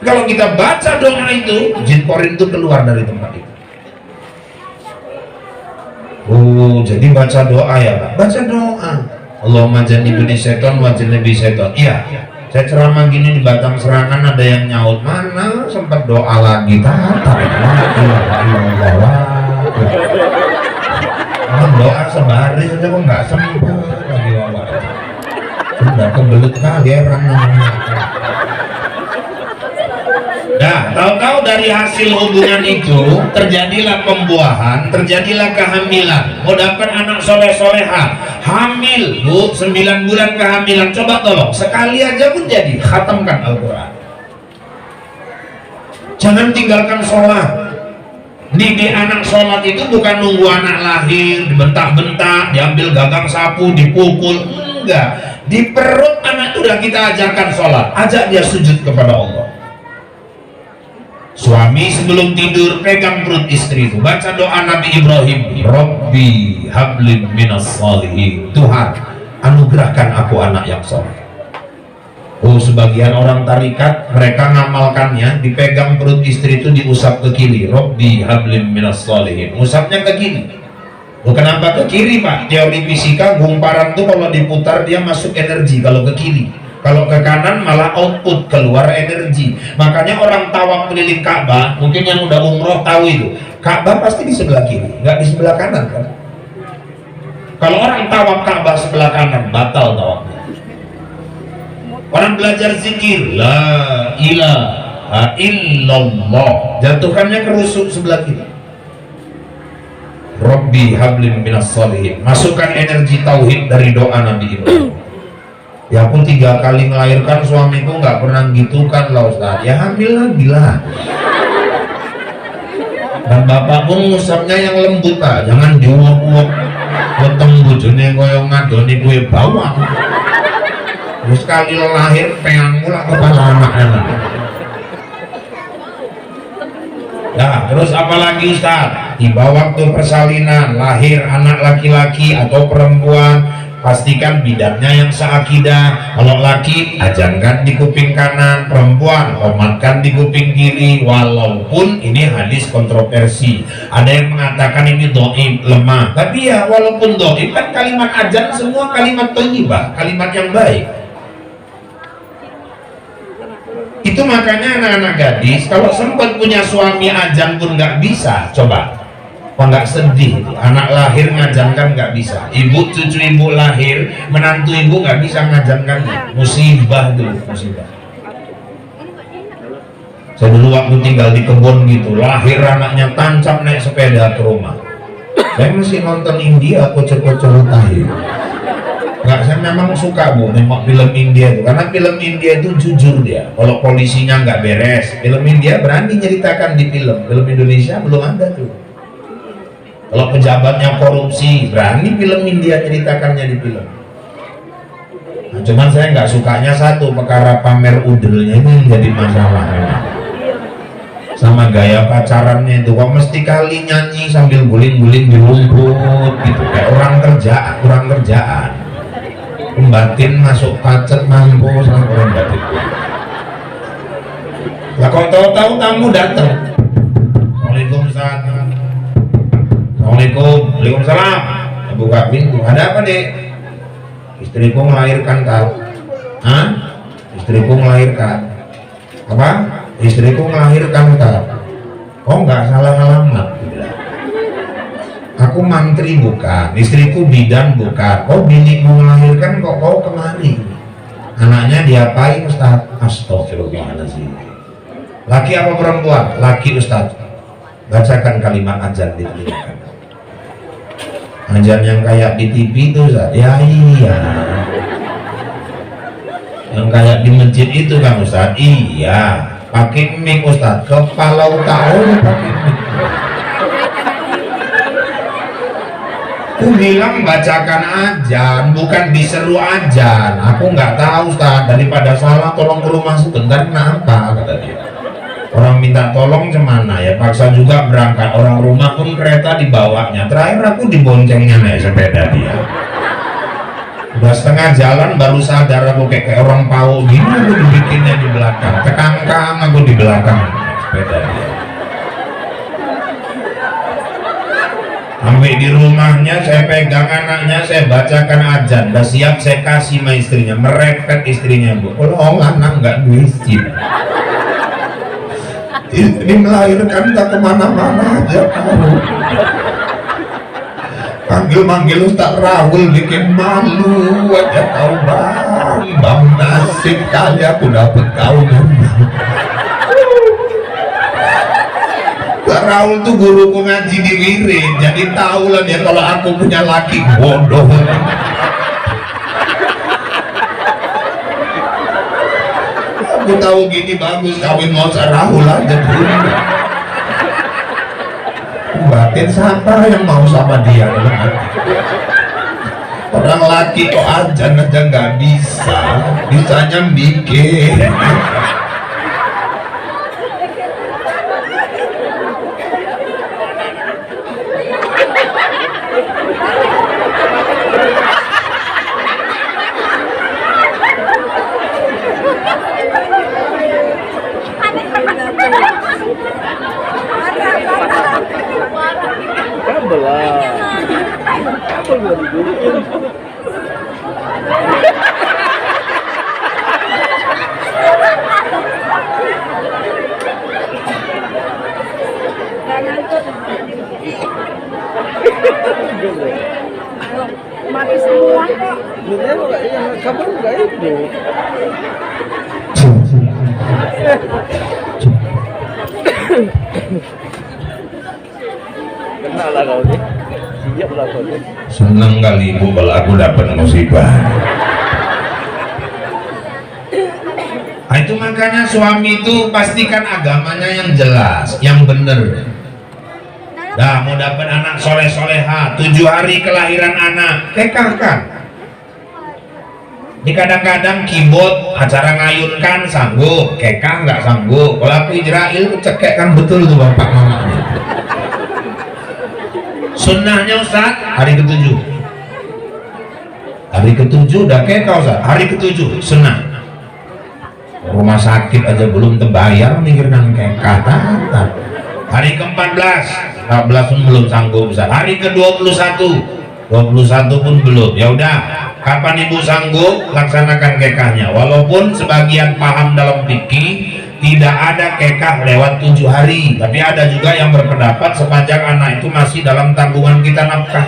Kalau kita baca doa itu, jin korin itu keluar dari tempat itu. Oh, jadi baca doa ya Pak? Baca doa. Allahumma jannibni syaiton wa jannibi syaiton. Iya, saya ceramah gini di Batang Serangan ada yang nyaut, mana sempat doa lagi tata. Doa sebaris aja kok nggak sempat lagi wawa. Sudah kebelut kali orang. Nah, tahu-tahu dari hasil hubungan itu terjadilah pembuahan, terjadilah kehamilan. Mau dapat anak soleh-soleha, hamil Bu, 9 bulan kehamilan. Coba tolong, sekali aja pun jadi, khatamkan Al-Quran. Jangan tinggalkan sholat. Didik anak sholat itu bukan nunggu anak lahir, dibentak-bentak, diambil gagang sapu, dipukul. surga. Di perut anak itu udah kita ajarkan sholat, ajak dia sujud kepada Allah. Suami sebelum tidur pegang perut istri itu, baca doa Nabi Ibrahim, Rabbi hablim minas sholihin, Tuhan anugerahkan aku anak yang soleh. Oh, sebagian orang tarikat mereka ngamalkannya, dipegang perut istri itu diusap ke kiri, Rabbi hablim minas sholihin, usapnya ke kiri. Oh, kenapa ke kiri Pak? Teori fisika gumparan tuh kalau diputar dia masuk energi kalau ke kiri. Kalau ke kanan malah output, keluar energi. Makanya orang tawaf keliling Ka'bah, mungkin yang udah umroh tahu itu, Ka'bah pasti di sebelah kiri, nggak di sebelah kanan kan? Kalau orang tawaf Ka'bah sebelah kanan, batal tawafnya. Orang belajar zikir, la ilaha illallah, jatuhkannya ke rusuk sebelah kiri. Rabbi hablim minas sholihin, masukkan energi tauhid dari doa Nabi Ibrahim. Ya aku 3 kali melahirkan suamiku nggak pernah gitu kan lah Ustaz. Ya hamil lagi lah. Dan bapak pun ngusapnya yang lembut Pak, jangan diuap-uap. Weteng bojone koyo ngadoni kue bawang. Terus kali lahir peang mula kepala anak-anak. Nah, terus apalagi Ustaz? Tiba waktu persalinan, lahir anak laki-laki atau perempuan, pastikan bidatnya yang seakidah. Kalau laki, ajankan di kuping kanan, perempuan komatkan di kuping kiri. Walaupun ini hadis kontroversi, ada yang mengatakan ini dhaif, lemah, tapi ya walaupun dhaif kan kalimat ajan semua kalimat thayyibah, kalimat yang baik. Itu makanya anak-anak gadis kalau sempat punya suami ajan pun nggak bisa, coba apa nggak sedih? Anak lahir ngajankan nggak bisa, ibu cucu ibu lahir, menantu ibu nggak bisa ngajankan, musibah dulu, musibah. Saya dulu waktu tinggal di kebun gitu, lahir anaknya tancap naik sepeda ke rumah. Saya masih nonton India, kocok-kocok tahir. Nggak, saya memang suka Bu nengok film India itu, karena film India itu jujur dia. Kalau polisinya nggak beres, film India berani ceritakan di film. Film Indonesia belum ada tuh. Kalau pejabatnya korupsi, berani film India ceritakannya di film. Nah, cuman saya nggak sukanya satu, perkara pamer udelnya itu yang jadi masalah. Sama gaya pacarannya itu, kok mesti kali nyanyi sambil guling-guling di rumput gitu, kayak orang kerjaan, kurang kerjaan. Batin masuk pacet mampu sama orang batin. Lah kok tahu-tahu tamu datang. Waalaikumsalam. Assalamualaikum. Waalaikumsalam. Buka pintu. Ada apa dek? Istriku melahirkan kau. Hah? Istriku melahirkan. Apa? Istriku melahirkan kau. Oh nggak salah alamat. Aku mantri bukan, istriku bidan bukan. Oh binimu melahirkan kok kau kemari? Anaknya diapain Ustaz? Astagfirullahaladzim. Laki apa perempuan? Laki Ustaz. Bacakan kalimat azan di telinga. Azan yang kayak di TV itu Ustaz. Ya iya. Yang kayak di masjid itu kan Ustaz. Iya. Pakai mic Ustaz. Kepala tahu pakai mic. Aku bilang bacakan ajan, bukan diseru ajan. Aku nggak tahu Ustaz, daripada salah tolong ke rumah sebentar. Kenapa kata dia? Orang minta tolong cemana ya, paksa juga berangkat. Orang rumah pun kereta dibawanya. Terakhir aku diboncengnya naik sepeda dia. Udah setengah jalan baru sadar aku kayak orang pau gini, aku dibikinnya di belakang. Tekangkang aku di belakang sepeda dia. Sampai di rumahnya saya pegang anaknya, saya bacakan azan, udah siap saya kasih sama istrinya, merepet istrinya Bu. Kalau anak nggak duit, istri melahirkan tak kemana-mana aja kamu. Panggil-panggil Ustaz Rahul bikin malu aja kau bang nasib kali aku dapet kau memang. Raul tuh guruku ngaji di Wirid, jadi tahu lah dia kalau aku punya laki bodoh. Aku tahu gini bagus kawin mau Raul aja dulu. Batin siapa yang mau sama dia? Orang laki kok ajan aja nggak bisa, bisanya bikin. Mati semua kok. Yang kamu enggak itu. Kenal lah kau nih. Siap lah kau nih. Seneng kali ibu kalau aku dapat musibah. Nah, itu makanya suami itu pastikan agamanya yang jelas, yang benar. Nah, mau dapat anak soleh-soleha, 7 hari kelahiran anak, kekahkan. Ini kadang-kadang keyboard acara ngayunkan sanggup, kekah nggak sanggup. Kalau aku Israel cekek kan betul tuh bapak mamanya. Sunnahnya Ustaz, hari ke-7. Hari ke-7 udah kekah Ustaz, hari ke-7 sunnah. Rumah sakit aja belum terbayar mikirkan kekah. Hari ke-14 pun belum sanggup Ustaz. Hari ke-21 pun belum. Ya udah, kapan ibu sanggup laksanakan kekahnya. Walaupun sebagian paham dalam fikih tidak ada kekah lewat 7 hari, tapi ada juga yang berpendapat sepanjang anak itu masih dalam tanggungan kita nafkah.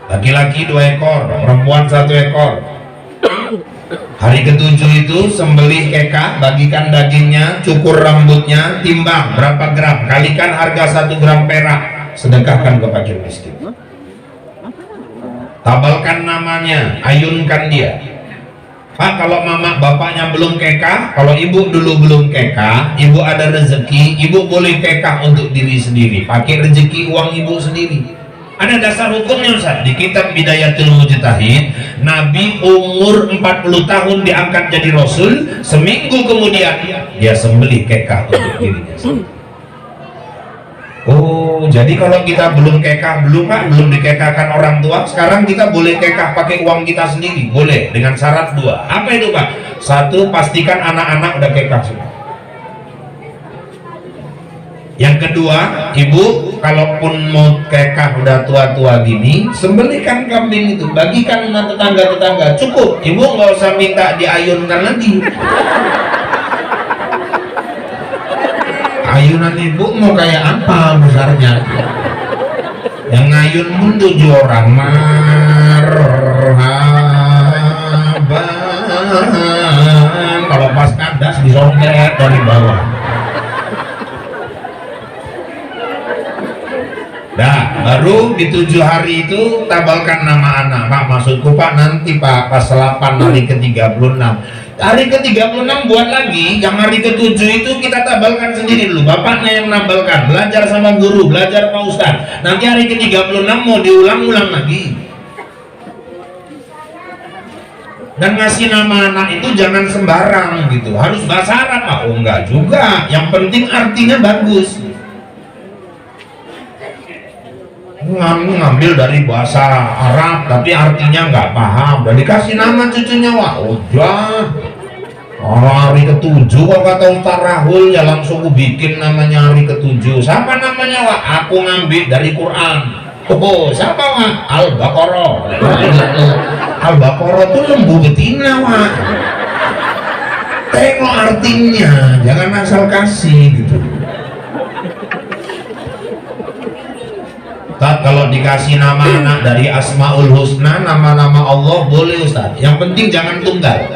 Laki-laki 2 ekor, perempuan 1 ekor. Hari ke-7 itu sembelih kekah, bagikan dagingnya, cukur rambutnya, timbang berapa gram, kalikan harga 1 gram perak, sedekahkan ke fakir miskin. Tabalkan namanya, ayunkan dia. Pak, kalau mama bapaknya belum kekah, kalau ibu dulu belum kekah, ibu ada rezeki, ibu boleh kekah untuk diri sendiri, pakai rezeki uang ibu sendiri. Ada dasar hukumnya Ustaz. Di kitab Bidayatul Mujtahid, Nabi umur 40 tahun diangkat jadi Rasul, seminggu kemudian dia sembelih kekah untuk dirinya sendiri. Oh, jadi kalau kita belum kekah, belum dikekahkan orang tua, sekarang kita boleh kekah pakai uang kita sendiri, boleh, dengan syarat 2. Apa itu Pak? 1, pastikan anak-anak udah kekah semua. Yang kedua, ibu kalaupun mau kekah udah tua-tua gini, sembelihkan kambing itu, bagikan sama tetangga-tetangga, cukup. Ibu nggak usah minta diayunkan lagi. Ayunan ibu mau kayak apa besarnya? Yang ngayun pun 7 orang. Marhaban. Kalau pas kandas disongket dari bawah. Nah, baru di 7 hari itu tabalkan nama anak. Pak, maksudku Pak nanti Pak pas 8 hari ke-36. Hari ke-36 buat lagi, yang hari ke-7 itu kita tabalkan sendiri dulu. Bapaknya yang nabalkan, belajar sama guru, belajar Pak Ustaz. Nanti hari ke-36 mau diulang-ulang lagi. Dan ngasih nama anak itu jangan sembarang gitu, harus bahasa Arab Pak. Oh enggak juga, yang penting artinya bagus. Ngambil dari bahasa Arab tapi artinya nggak paham, dan dikasih nama cucunya. Wah udah, orang hari ke-7 kok kata Ustaz Rahul, ya langsung aku bikin namanya hari ke-7. Siapa namanya Wah? Aku ngambil dari Quran. Oh siapa Wah? Al-Baqarah. Al-Baqarah tuh lembu betina Wah. Tengok artinya, jangan asal kasih gitu. Ustaz, kalau dikasih nama anak dari Asmaul Husna, nama-nama Allah boleh Ustaz. Yang penting jangan tunggal.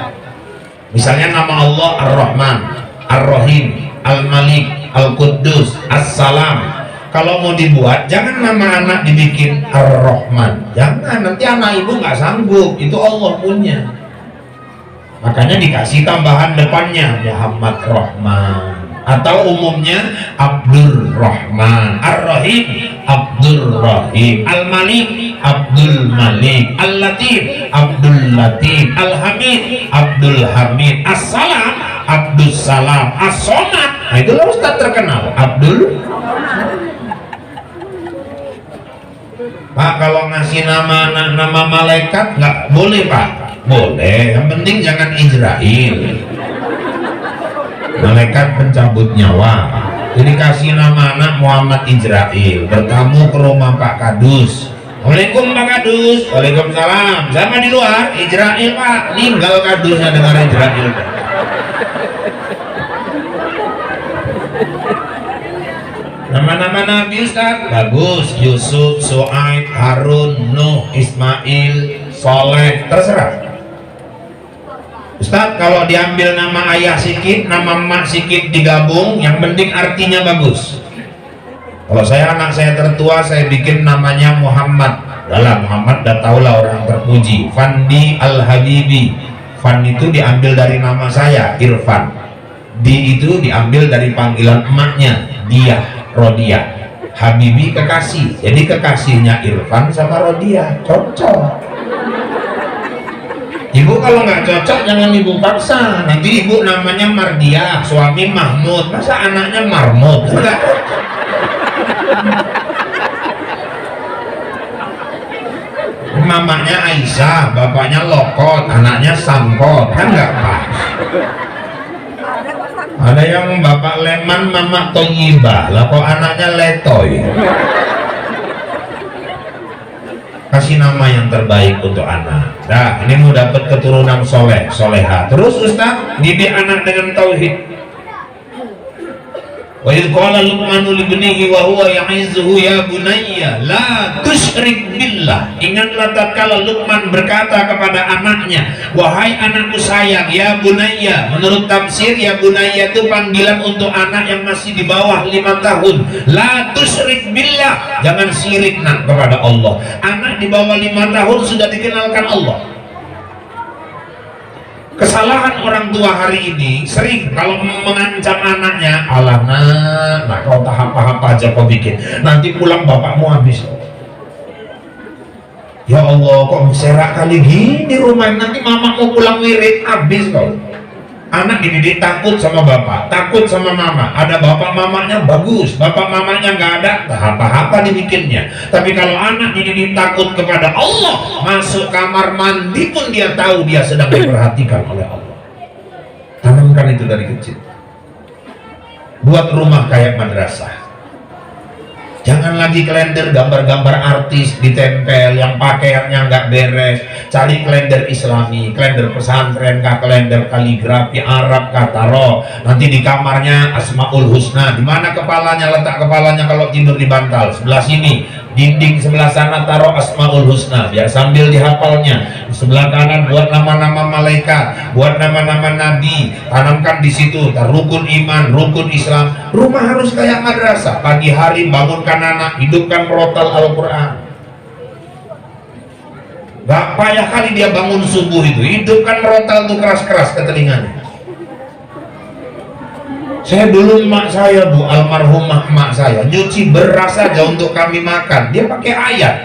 Misalnya nama Allah Ar-Rahman, Ar-Rahim, Al-Malik, Al-Quddus, As-Salam. Kalau mau dibuat, jangan nama anak dibikin Ar-Rahman. Jangan, nanti anak ibu nggak sanggup. Itu Allah punya. Makanya dikasih tambahan depannya Muhammad Rahman. Atau umumnya Abdul Rahman. Ar-Rahim Abdul Rahim, Al-Malik Abdul Malik, Al-Latif Abdul Latif, Al-Hamid Abdul Hamid, As-Salam Abdul Salam, As-Somad. Nah itulah Ustaz terkenal Abdul. Pak, kalau ngasih nama malaikat nggak boleh Pak? Boleh, yang penting jangan Israel, malaikat pencabut nyawa. Jadi kasih nama anak Muhammad Israel, bertamu ke rumah Pak Kadus. Assalamualaikum Pak Kadus. Waalaikumsalam. Sama di luar Israel Pak, ninggal Kadusnya dengar Israel. Nama-nama Nabi Ustaz bagus, Yusuf, Su'aib, Harun, Nuh, Ismail, Soleh, terserah Ustaz. Kalau diambil nama ayah sikit, nama emak sikit digabung, yang penting artinya bagus. Kalau saya anak saya tertua, saya bikin namanya Muhammad. Dalam Muhammad dah tahulah orang terpuji, Fandi Al-Habibi. Fan itu diambil dari nama saya, Irfan. Di itu diambil dari panggilan emaknya, Dia, Rodia. Habibi kekasih, jadi kekasihnya Irfan sama Rodia, cocok. Ibu kalau nggak cocok jangan ibu paksa, nanti ibu namanya Mardia, suami Mahmud, masa anaknya Marmut? Enggak. Mamanya Aisyah, bapaknya Lokot, anaknya Sangkot, kan nggak pas. Ada yang bapak Leman, mama Toyibah, lah kok anaknya Letoy. Kasih nama yang terbaik untuk anak. Nah, ini mau dapat keturunan soleh, soleha. Terus Ustaz, didik anak dengan tauhid. Wa idh qala Luqmanu li ibnihi wa huwa ya'izuhu ya bunayya la tusyrik billah. Ingatlah tatkala Luqman berkata kepada anaknya, wahai anakku sayang, ya bunayya. Menurut tafsir ya bunayya itu panggilan untuk anak yang masih di bawah 5 tahun. La tusyrik billah, jangan syirik nak kepada Allah. Anak di bawah 5 tahun sudah dikenalkan Allah. Kesalahan orang tua hari ini sering kalau mengancam anaknya, alah nak kau tahap apa aja kau bikin, nanti pulang bapakmu habis. Ya Allah, kok serak kali gini rumah, nanti mama mau pulang wirid habis kau. Anak dididik takut sama bapak, takut sama mama. Ada bapak mamanya bagus, bapak mamanya nggak ada, apa-apa dibikinnya. Tapi kalau anak dididik takut kepada Allah, masuk kamar mandi pun dia tahu dia sedang diperhatikan oleh Allah. Tanamkan itu dari kecil. Buat rumah kayak madrasah. Jangan lagi kalender gambar-gambar artis ditempel yang pakaiannya nggak beres. Cari kalender Islami, kalender pesantren, kalender kaligrafi Arab, taro. Nanti di kamarnya Asmaul Husna. Di mana kepalanya, letak kepalanya kalau tidur di bantal? Sebelah sini. Dinding sebelah sana taruh Asmaul Husna, biar sambil dihafalnya. Di sebelah kanan buat nama-nama malaikat, buat nama-nama nabi, tanamkan di situ. Rukun iman, rukun Islam. Rumah harus kayak madrasah. Pagi hari bangunkan anak, hidupkan rotal Al-Quran. Gak payah kali dia bangun subuh itu, hidupkan rotal tuh keras-keras ke telinganya. Saya dulu emak saya bu, almarhumah emak saya nyuci beras saja untuk kami makan, dia pakai ayat.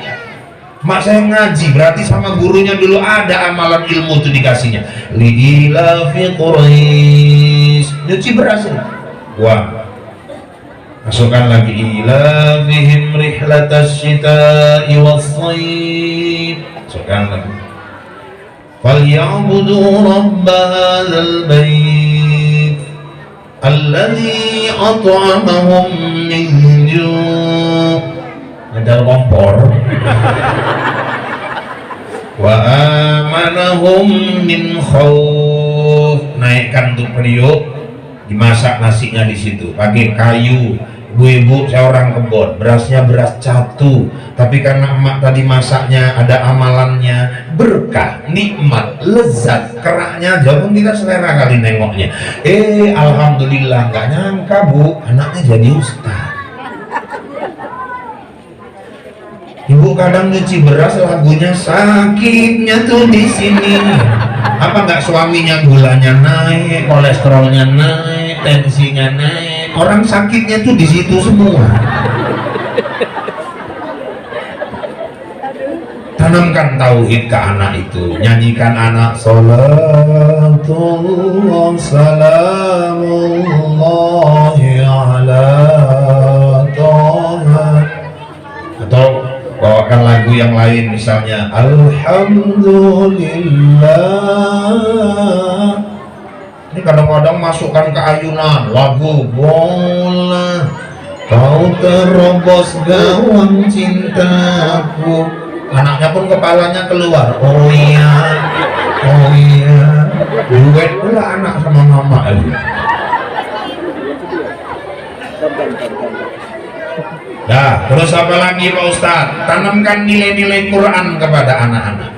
Emak saya ngaji, berarti sama gurunya dulu ada amalan ilmu itu dikasihnya. Li'ilafi Quraisy, nyuci beras ya. Wah, masukkan lagi ilafihim rihlatas syita'i was-shayf, masukkan lagi. Falyabudu rabba hadzal bait alladzi at'amahum min ju'. Ada kompor. Wa amanahum min khauf. Naikkan tuh periuk, dimasak nasinya di situ pakai kayu. Ibu-ibu saya orang kebon, berasnya beras catu, tapi karena emak tadi masaknya ada amalannya, berkah, nikmat, lezat, keraknya jauh kita selera kali nengoknya. Alhamdulillah, nggak nyangka bu, anaknya jadi ustaz. Ibu kadang nyuci beras lagunya sakitnya tuh di sini. Apa nggak suaminya gulanya naik, kolesterolnya naik, tensinya naik, orang sakitnya tuh di situ semua. Tanamkan tauhid ke anak itu, nyanyikan anak salatullah salamullahi ala toha, atau bawakan lagu yang lain misalnya alhamdulillah. Ini kadang-kadang masukkan ke ayunan lagu bola kau terobos gawang cintaku, anaknya pun kepalanya keluar, oh iya duet pula anak sama mama. Nah, terus apa lagi Pak Ustadz? Tanamkan nilai-nilai Quran kepada anak-anak.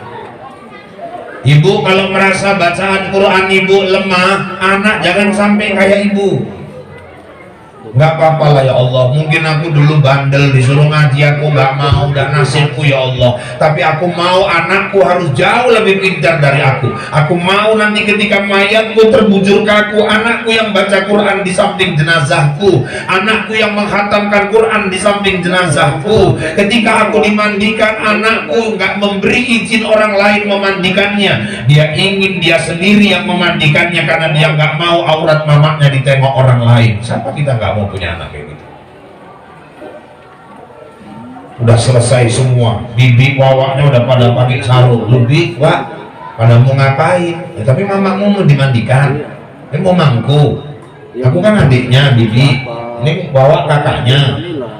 Ibu kalau merasa bacaan Quran ibu lemah, anak jangan sampai kayak ibu. Nggak apa-apa lah ya Allah, mungkin aku dulu bandel disuruh ngaji, aku nggak mau, nggak nasibku ya Allah, tapi aku mau anakku harus jauh lebih pintar dari aku mau nanti ketika mayatku terbujur kaku, anakku yang baca Quran di samping jenazahku, anakku yang menghatamkan Quran di samping jenazahku, ketika aku dimandikan anakku nggak memberi izin orang lain memandikannya, dia ingin dia sendiri yang memandikannya karena dia nggak mau aurat mamanya ditengok orang lain. Siapa kita nggak mau punya anak kayak gitu? Udah selesai semua, bibi wawaknya udah pada pakai sarung, lebih wak pada mau ngapain ya, tapi mamamu mau dimandikan, ini mau mangku, aku kan adiknya bibi, ini bawa kakaknya,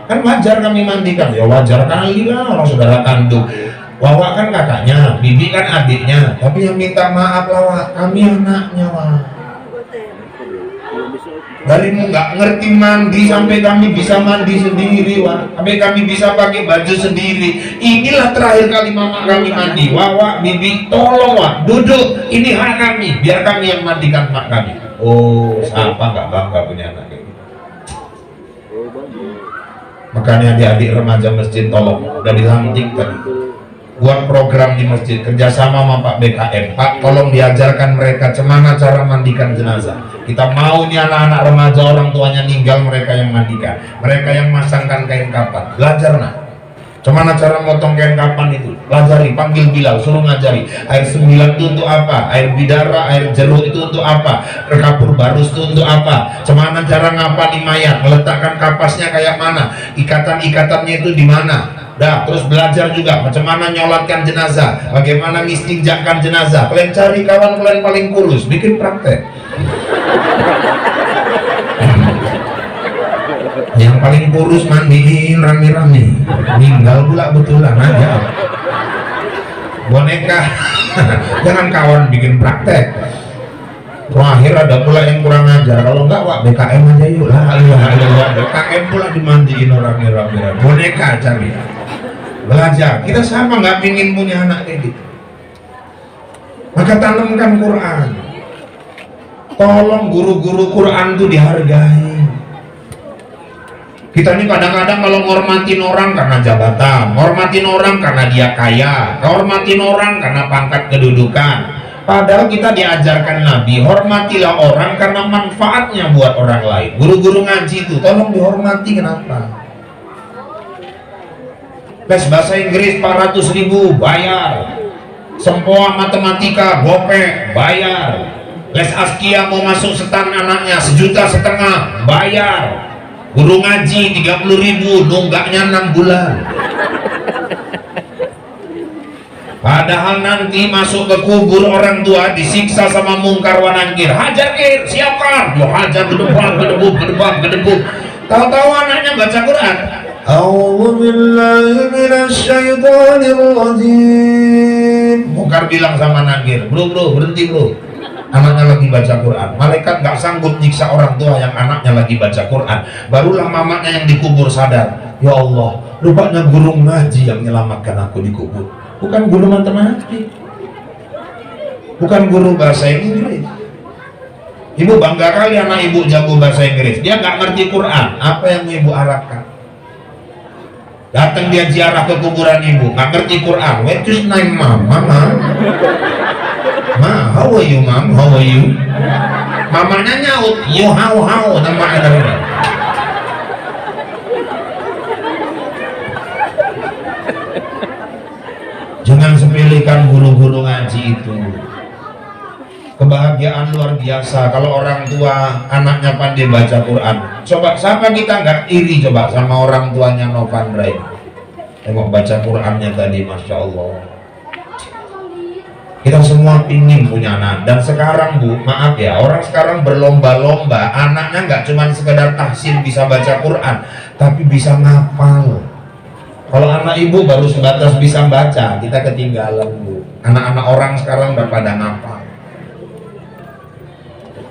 kan wajar kami mandikan, ya wajar kali lah orang saudara kandung. Wawa kan kakaknya, bibi kan adiknya, tapi yang minta maaf lah wak, kami anaknya wak. Darimu nggak ngerti mandi sampai kami bisa mandi sendiri, wah. Sampai kami bisa pakai baju sendiri. Inilah terakhir kali mama kami mandi. Wawa, bibi, tolong wah, duduk. Ini hak kami, biar kami yang mandikan mak kami. Oh, siapa nggak bangga punya anak kayak gitu? Makanya adik-adik remaja masjid tolong, udah dilantik tadi. Buat program di masjid kerjasama sama Pak BKM, Pak tolong diajarkan mereka cemana cara mandikan jenazah. Kita mau nih anak-anak remaja orang tuanya meninggal, mereka yang mandikan, mereka yang masangkan kain kapan, belajar nah cemana cara motong kain kapan itu, pelajari, panggil Bilal, suruh ngajari air 9 itu untuk apa, air bidara, air jeruk itu untuk apa, kapur barus itu untuk apa, cemana cara ngapani mayat, meletakkan kapasnya kayak mana, ikatan-ikatannya itu di mana. Dah, terus belajar juga bagaimana nyolatkan jenazah, bagaimana ngistinjakkan jenazah. Kalian cari kawan kalian paling kurus, bikin praktek. Yang paling kurus mandiin rame-rame, meninggal pula betulan aja. Boneka, jangan kawan bikin praktek. Terakhir ada pula yang kurang ajar, kalau enggak wak BKM aja yuk lah, BKM pula dimandiin orangnya rame-rame. Boneka cari. Belajar, kita sama nggak pingin punya anak kayak gitu. Maka tanamkan Quran. Tolong guru-guru Quran itu dihargai. Kita ini kadang-kadang kalau ngormatin orang karena jabatan, ngormatin orang karena dia kaya, ngormatin orang karena pangkat kedudukan. Padahal kita diajarkan Nabi, hormatilah orang karena manfaatnya buat orang lain. Guru-guru ngaji itu tolong dihormati, kenapa? Les bahasa Inggris 400.000 bayar, sempoa matematika gope bayar, les askia mau masuk setan anaknya 1,5 juta bayar, guru ngaji 30.000 nunggaknya 6 bulan. Padahal nanti masuk ke kubur orang tua disiksa sama mungkar wa nakir, hajar kir, siapkan, yo hajar gedebak, tahu-tahu anaknya baca Quran. A'udzu billahi minasy syaithanir rajim. Mungkar bilang sama Nakir, bro berhenti bro, anaknya lagi baca Quran. Malaikat gak sanggup nyiksa orang tua yang anaknya lagi baca Quran. Barulah mamanya yang dikubur sadar, ya Allah, rupanya guru ngaji yang menyelamatkan aku di kubur, bukan guru matematik, bukan guru bahasa Inggris. Ibu bangga kali anak ibu jago bahasa Inggris, dia gak ngerti Quran. Apa yang ibu harapkan? Datang dia ziarah ke kuburan ibu, nggak ngerti Quran. What is name mama? Ma, how are you mom? How are you? Mamanya nyaut, you how namanya dari. Jangan jangan sepelekan guru-guru ngaji itu. Kebahagiaan luar biasa kalau orang tua anaknya pandai baca Quran. Coba siapa kita nggak iri coba sama orang tuanya Novandra ini. Tengok baca Qurannya tadi, Masya Allah. Kita semua pingin punya anak. Dan sekarang Bu, maaf ya, orang sekarang berlomba-lomba anaknya nggak cuma sekedar tahsin bisa baca Quran, tapi bisa ngapal. Kalau anak ibu baru sebatas bisa baca, kita ketinggalan Bu. Anak-anak orang sekarang udah pada ngapal.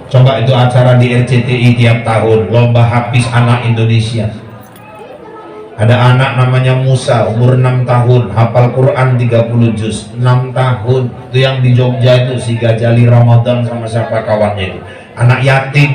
Coba itu acara di RCTI tiap tahun, lomba hafiz anak Indonesia. Ada anak namanya Musa, umur 6 tahun, hafal Quran 30 juz, 6 tahun. Itu yang di Jogja itu, si Gajali Ramadan sama siapa kawannya itu. Anak yatim,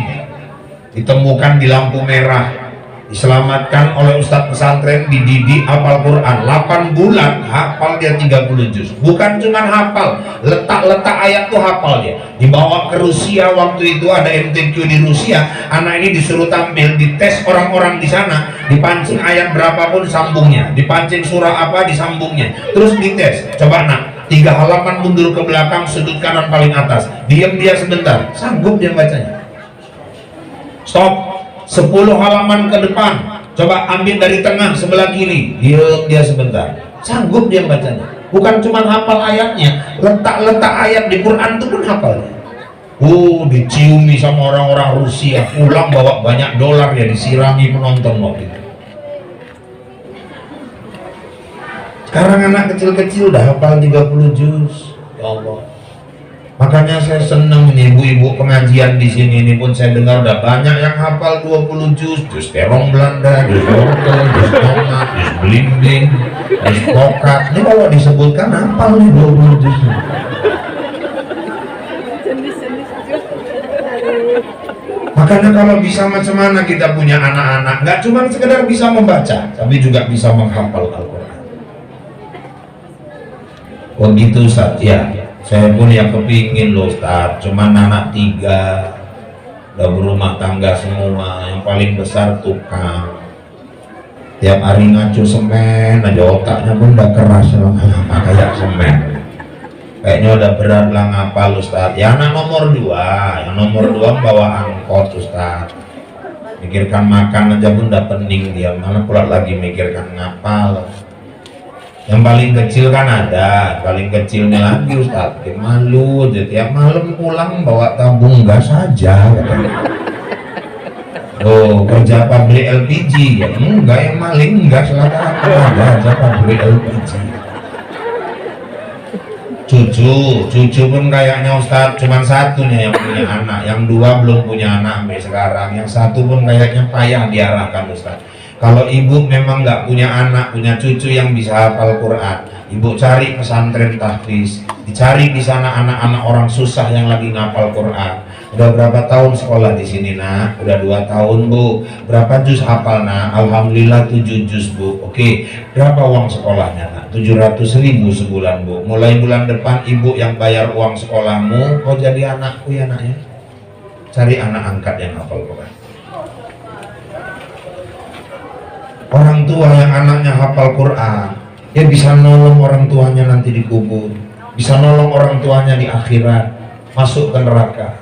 ditemukan di lampu merah, diselamatkan oleh ustadz pesantren, dididik hafal Quran 8 bulan, hafal dia 30 juz. Bukan cuma hafal, letak-letak ayat tuh hafal dia. Dibawa ke Rusia, waktu itu ada MTQ di Rusia, anak ini disuruh tampil, dites orang-orang di sana, dipancing ayat berapapun sambungnya, dipancing surah apa disambungnya, terus dites. Coba nak, 3 halaman mundur ke belakang, sudut kanan paling atas, diam dia sebentar, sanggup dia bacanya. Stop, 10 halaman ke depan, coba ambil dari tengah sebelah kiri, diam dia sebentar, sanggup dia bacanya. Bukan cuma hafal ayatnya, letak-letak ayat di Quran itu pun hafal. Diciumi sama orang-orang Rusia, pulang bawa banyak dolar ya, disirami penonton waktu itu. Sekarang anak kecil-kecil udah hafal 30 juz. Ya Allah. Makanya saya senang nih ibu-ibu pengajian di sini ini pun saya dengar udah banyak yang hafal 20 juz, juz terong Belanda, juz wortel, juz tomat, juz belimbing, juz pokat. Ini kalau disebutkan hafal nih 20 juz. Makanya kalau bisa macam mana kita punya anak-anak, nggak cuma sekedar bisa membaca, tapi juga bisa menghafal Al-Quran. Oh gitu Ustaz, ya. Saya pun yang kepingin loh Ustaz, cuman anak 3, udah berumah tangga semua, yang paling besar tukang, tiap hari ngacu semen aja, otaknya pun udah keras loh, kayak semen, kayaknya udah berat lah ngapal Ustaz. Ya anak nomor 2, yang nomor 2 bawa angkot Ustaz, mikirkan makan aja pun udah pening dia, malah pula lagi mikirkan ngapal. Yang paling kecil kan ada, paling kecilnya lagi Ustaz, malu aja tiap malam pulang bawa tabung gas saja katanya. Kerja pabrik LPG ya enggak, yang maling gas lah, kerja pabrik LPG. Cucu pun kayaknya Ustaz cuman satunya yang punya anak, yang 2 belum punya anak sampai sekarang, yang 1 pun kayaknya payah diarahkan Ustaz. Kalau ibu memang nggak punya anak, punya cucu yang bisa hafal Quran, ibu cari pesantren tahfiz, dicari di sana anak-anak orang susah yang lagi ngapal Quran. Udah berapa tahun sekolah di sini nak? Udah 2 tahun Bu. Berapa juz hafal nak? Alhamdulillah 7 juz Bu. Oke, berapa uang sekolahnya nak? 700.000 sebulan Bu. Mulai bulan depan ibu yang bayar uang sekolahmu, kau jadi anakku ya nak ya. Cari anak angkat yang hafal Quran. Orang tua yang anaknya hafal Quran, dia bisa nolong orang tuanya nanti dikubur, bisa nolong orang tuanya di akhirat, masuk ke neraka.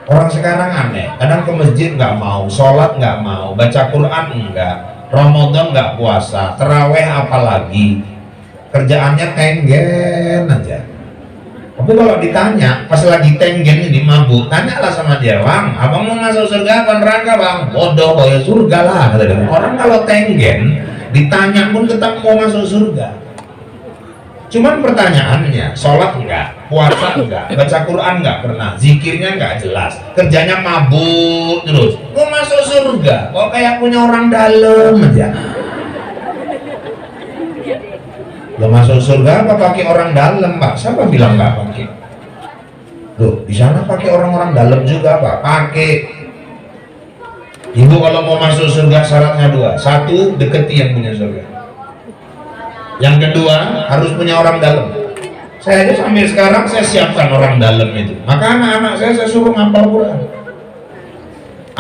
Orang sekarang aneh, kadang ke masjid nggak mau, sholat nggak mau, baca Quran enggak, Ramadan nggak puasa, terawih apalagi, kerjaannya tenggen aja. Tapi kalau ditanya, pas lagi tenggen ini mabuk, tanyalah sama dia, Bang, abang mau masuk surga apa neraka Bang? Bodoh, ya surga lah. Orang kalau tenggen, ditanya pun tetap mau masuk surga. Cuman pertanyaannya, sholat enggak, puasa enggak, baca Quran enggak pernah, zikirnya enggak jelas, kerjanya mabuk terus, mau masuk surga, kok kayak punya orang dalam aja. Lo masuk surga apa pakai orang dalam Pak? Siapa bilang nggak pakai? Loh, di sana pakai orang-orang dalam juga Pak. Pakai. Ibu kalau mau masuk surga syaratnya 2. 1, deketi yang punya surga. Yang kedua, harus punya orang dalam. Saya aja sampai sekarang saya siapkan orang dalam itu. Maka anak-anak saya suruh ngapal Quran.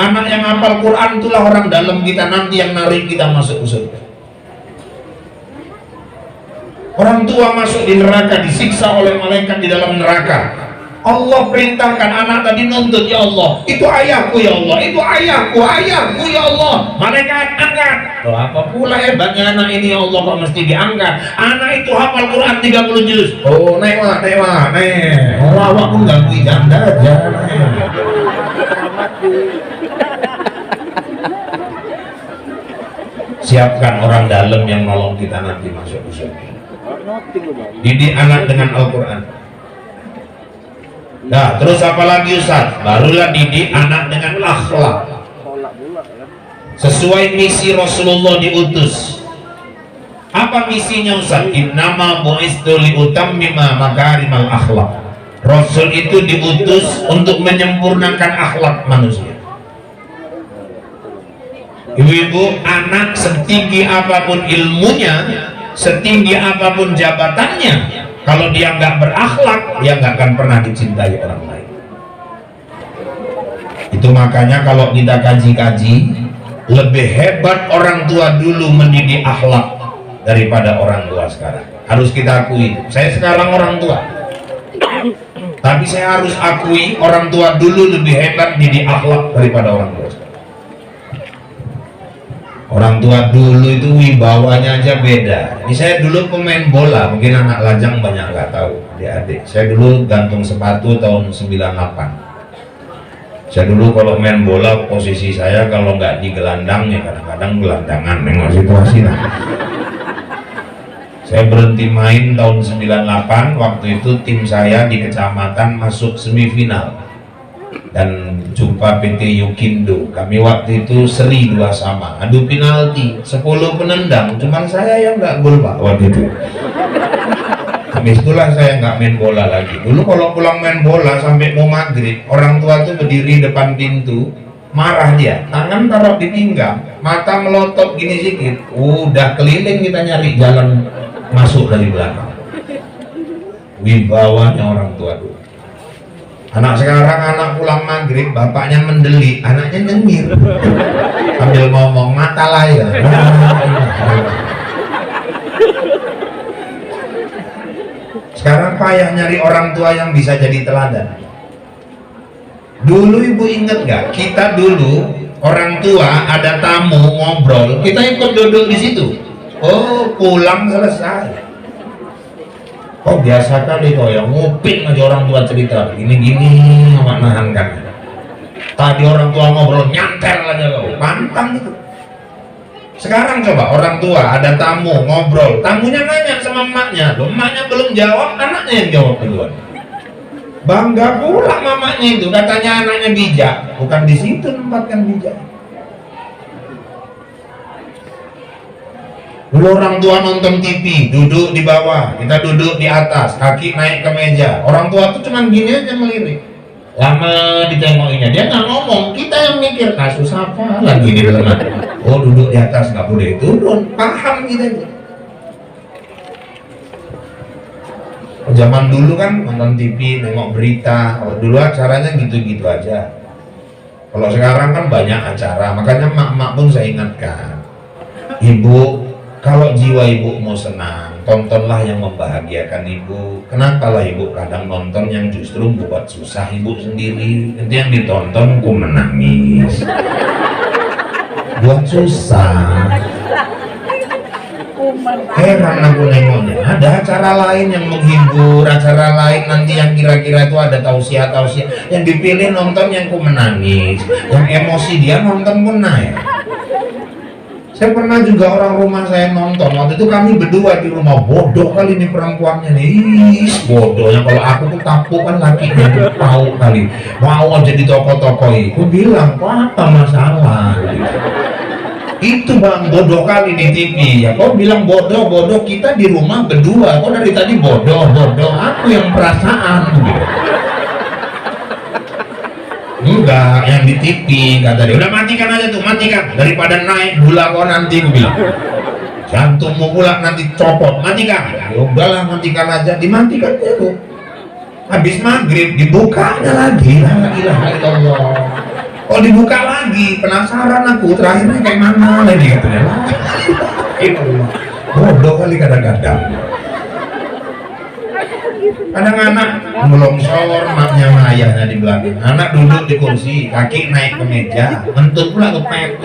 Anak yang ngapal Quran itulah orang dalam kita nanti yang narik kita masuk ke surga. Orang tua masuk di neraka, disiksa oleh malaikat di dalam neraka. Allah perintahkan anak tadi nuntut, ya Allah, itu ayahku ya Allah, itu ayahku ya Allah. Malaikat angkat. Loh, apa pula hebatnya anak ini ya Allah kok mesti diangkat? Anak itu hafal Quran 30 juz. Oh, naik. Orang awak pun ganggu janda aja. Siapkan orang dalam yang nolong kita nanti masuk ke surga. Didik anak dengan Al-Quran. Nah, terus apa lagi Ustaz? Barulah didik anak dengan akhlak. Sesuai misi Rasulullah diutus. Apa misinya Ustaz? Innama bu'istu liutammima makarimal akhlak. Rasul itu diutus untuk menyempurnakan akhlak manusia. Ibu-ibu, anak setinggi apapun ilmunya, setinggi apapun jabatannya, kalau dia nggak berakhlak, dia nggak akan pernah dicintai orang lain. Itu makanya kalau kita kaji-kaji, lebih hebat orang tua dulu mendidik akhlak daripada orang tua sekarang. Harus kita akui. Saya sekarang orang tua, tapi saya harus akui orang tua dulu lebih hebat mendidik akhlak daripada orang tua sekarang. Orang tua dulu itu wibawanya aja beda. Ini saya dulu pemain bola, mungkin anak lajang banyak nggak tahu, adik-adik. Saya dulu gantung sepatu tahun 98. Saya dulu kalau main bola, posisi saya kalau nggak di gelandang ya kadang-kadang gelandangan, nengok situasi lah. Saya berhenti main tahun 98, waktu itu tim saya di kecamatan masuk semifinal dan jumpa PT Yukindo. Kami waktu itu seri 2-2, adu penalti, 10 penendang, cuman saya yang nggak gol Pak waktu itu. Habis itulah saya nggak main bola lagi. Dulu kalau pulang main bola sampai mau maghrib, orang tua tuh berdiri depan pintu, marah dia, tangan taruh di pinggang, mata melotot gini sedikit, udah keliling kita nyari jalan masuk dari belakang. Wibawanya orang tua dulu. Anak sekarang, anak pulang maghrib, bapaknya mendelik, anaknya nyengir sambil ngomong mata layar. Sekarang payah nyari orang tua yang bisa jadi teladan. Dulu ibu inget gak? Kita dulu orang tua ada tamu ngobrol, kita ikut duduk di situ. Oh, pulang selesai. Oh, biasa kali kok ya, nguping aja orang tua cerita gini-gini, nggak nahan kan. Tadi orang tua ngobrol nyantel aja lo, pantang itu. Sekarang coba orang tua ada tamu ngobrol, tamunya nanya sama emaknya, loh, emaknya belum jawab, anaknya yang jawab duluan. Bangga pula mamanya itu, katanya anaknya bijak, bukan di situ tempatkan bijak. Dulu orang tua nonton TV, duduk di bawah, kita duduk di atas, kaki naik ke meja. Orang tua tuh cuman gini aja melirik. Lama ditengokinya, dia nggak ngomong, kita yang mikir, kasus apa lagi di dalam. Oh, duduk di atas nggak boleh turun, paham kita. Zaman dulu kan nonton TV, nengok berita, dulu acaranya gitu-gitu aja. Kalau sekarang kan banyak acara, makanya mak-mak pun saya ingatkan, ibu, kalau jiwa ibu mau senang, tontonlah yang membahagiakan ibu. Kenapa lah ibu kadang nonton yang justru buat susah ibu sendiri? Nanti yang ditonton aku menangis, buat susah. Heran aku nengoknya. Ada acara lain yang menghibur, acara lain nanti yang kira-kira itu ada tausiah-tausiah. Yang dipilih nonton yang ku menangis, yang emosi dia nonton pun naik. Saya pernah juga orang rumah saya nonton, waktu itu kami berdua di rumah, bodoh kali ini perempuannya nih, bodohnya kalau aku tuh tapu kan lakinya tuh tahu kali, mau aja di toko-tokoi, aku bilang, apa masalah? Itu bang, bodoh kali di TV, ya kau bilang bodoh, kita di rumah berdua, kau dari tadi bodoh, aku yang perasaan, gitu. Enggak, yang di TV kata dia, udah matikan aja tuh, matikan daripada naik gula kau nanti, gue bilang jantungmu pula nanti copot, matikan. Ya udahlah, matikan aja, dimatikan aja tuh. Habis maghrib dibukanya lagi, la ilaha illallah. Oh, dibuka lagi, penasaran aku terakhirnya kayak mana lagi katanya. Bodoh kali kadang-kadang. Kadang anak melongsor, maknya sama ayahnya di belakang. Anak duduk di kursi, kaki naik ke meja, mentut pula kepet.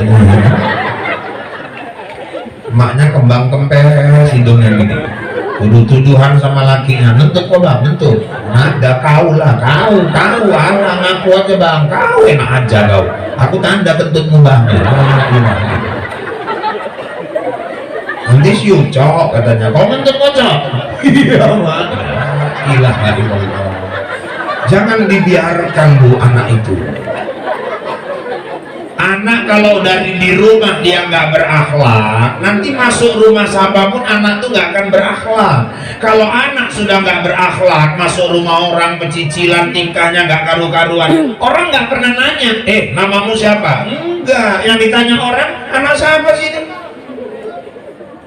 Maknya kembang kempes hidungnya gini. Tuduh-tuduhan sama lakinya, nentut kok bang, nentut. Ada kau lah, kau, alang aku aja bang, kau enak aja kau. Aku tanda kentutmu bang. Nanti si ucok katanya, kau nentut kocok. Iya mak. Ilah Allah. Jangan dibiarkan bu anak itu. Anak kalau dari di rumah dia nggak berakhlak, nanti masuk rumah siapapun anak tuh nggak akan berakhlak. Kalau anak sudah nggak berakhlak, masuk rumah orang pecicilan, tingkahnya nggak karu-karuan, orang nggak pernah nanya, namamu siapa? Enggak, yang ditanya orang, anak siapa sih ini?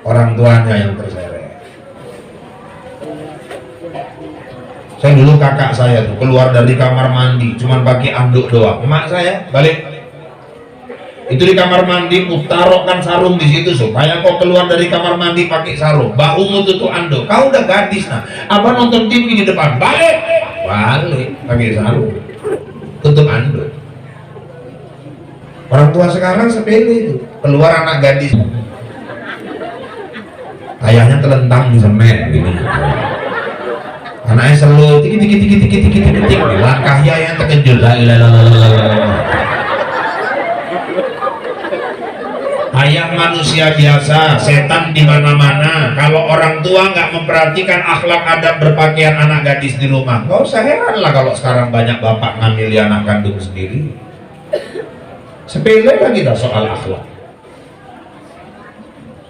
Orang tuanya yang terseret. Saya dulu kakak saya tuh keluar dari kamar mandi, cuman pakai anduk doang. Emak saya balik. Itu di kamar mandi, taruhkan sarung di situ supaya kau keluar dari kamar mandi pakai sarung. Bahumu tutup anduk. Kau udah gadis nah. Abang nonton TV di depan, balik pakai sarung, tutup anduk. Orang tua sekarang sepele itu. Keluar anak gadis, ayahnya telentang di semen gini. Anaknya selalu tik. Langkahnya yang terkejut. Ayah manusia biasa, setan di mana-mana. Kalau orang tua nggak memperhatikan akhlak adab berpakaian anak gadis di rumah, nggak usah heran lah kalau sekarang banyak bapak ngambil anak kandung sendiri. Sepele lagi dah soal akhlak.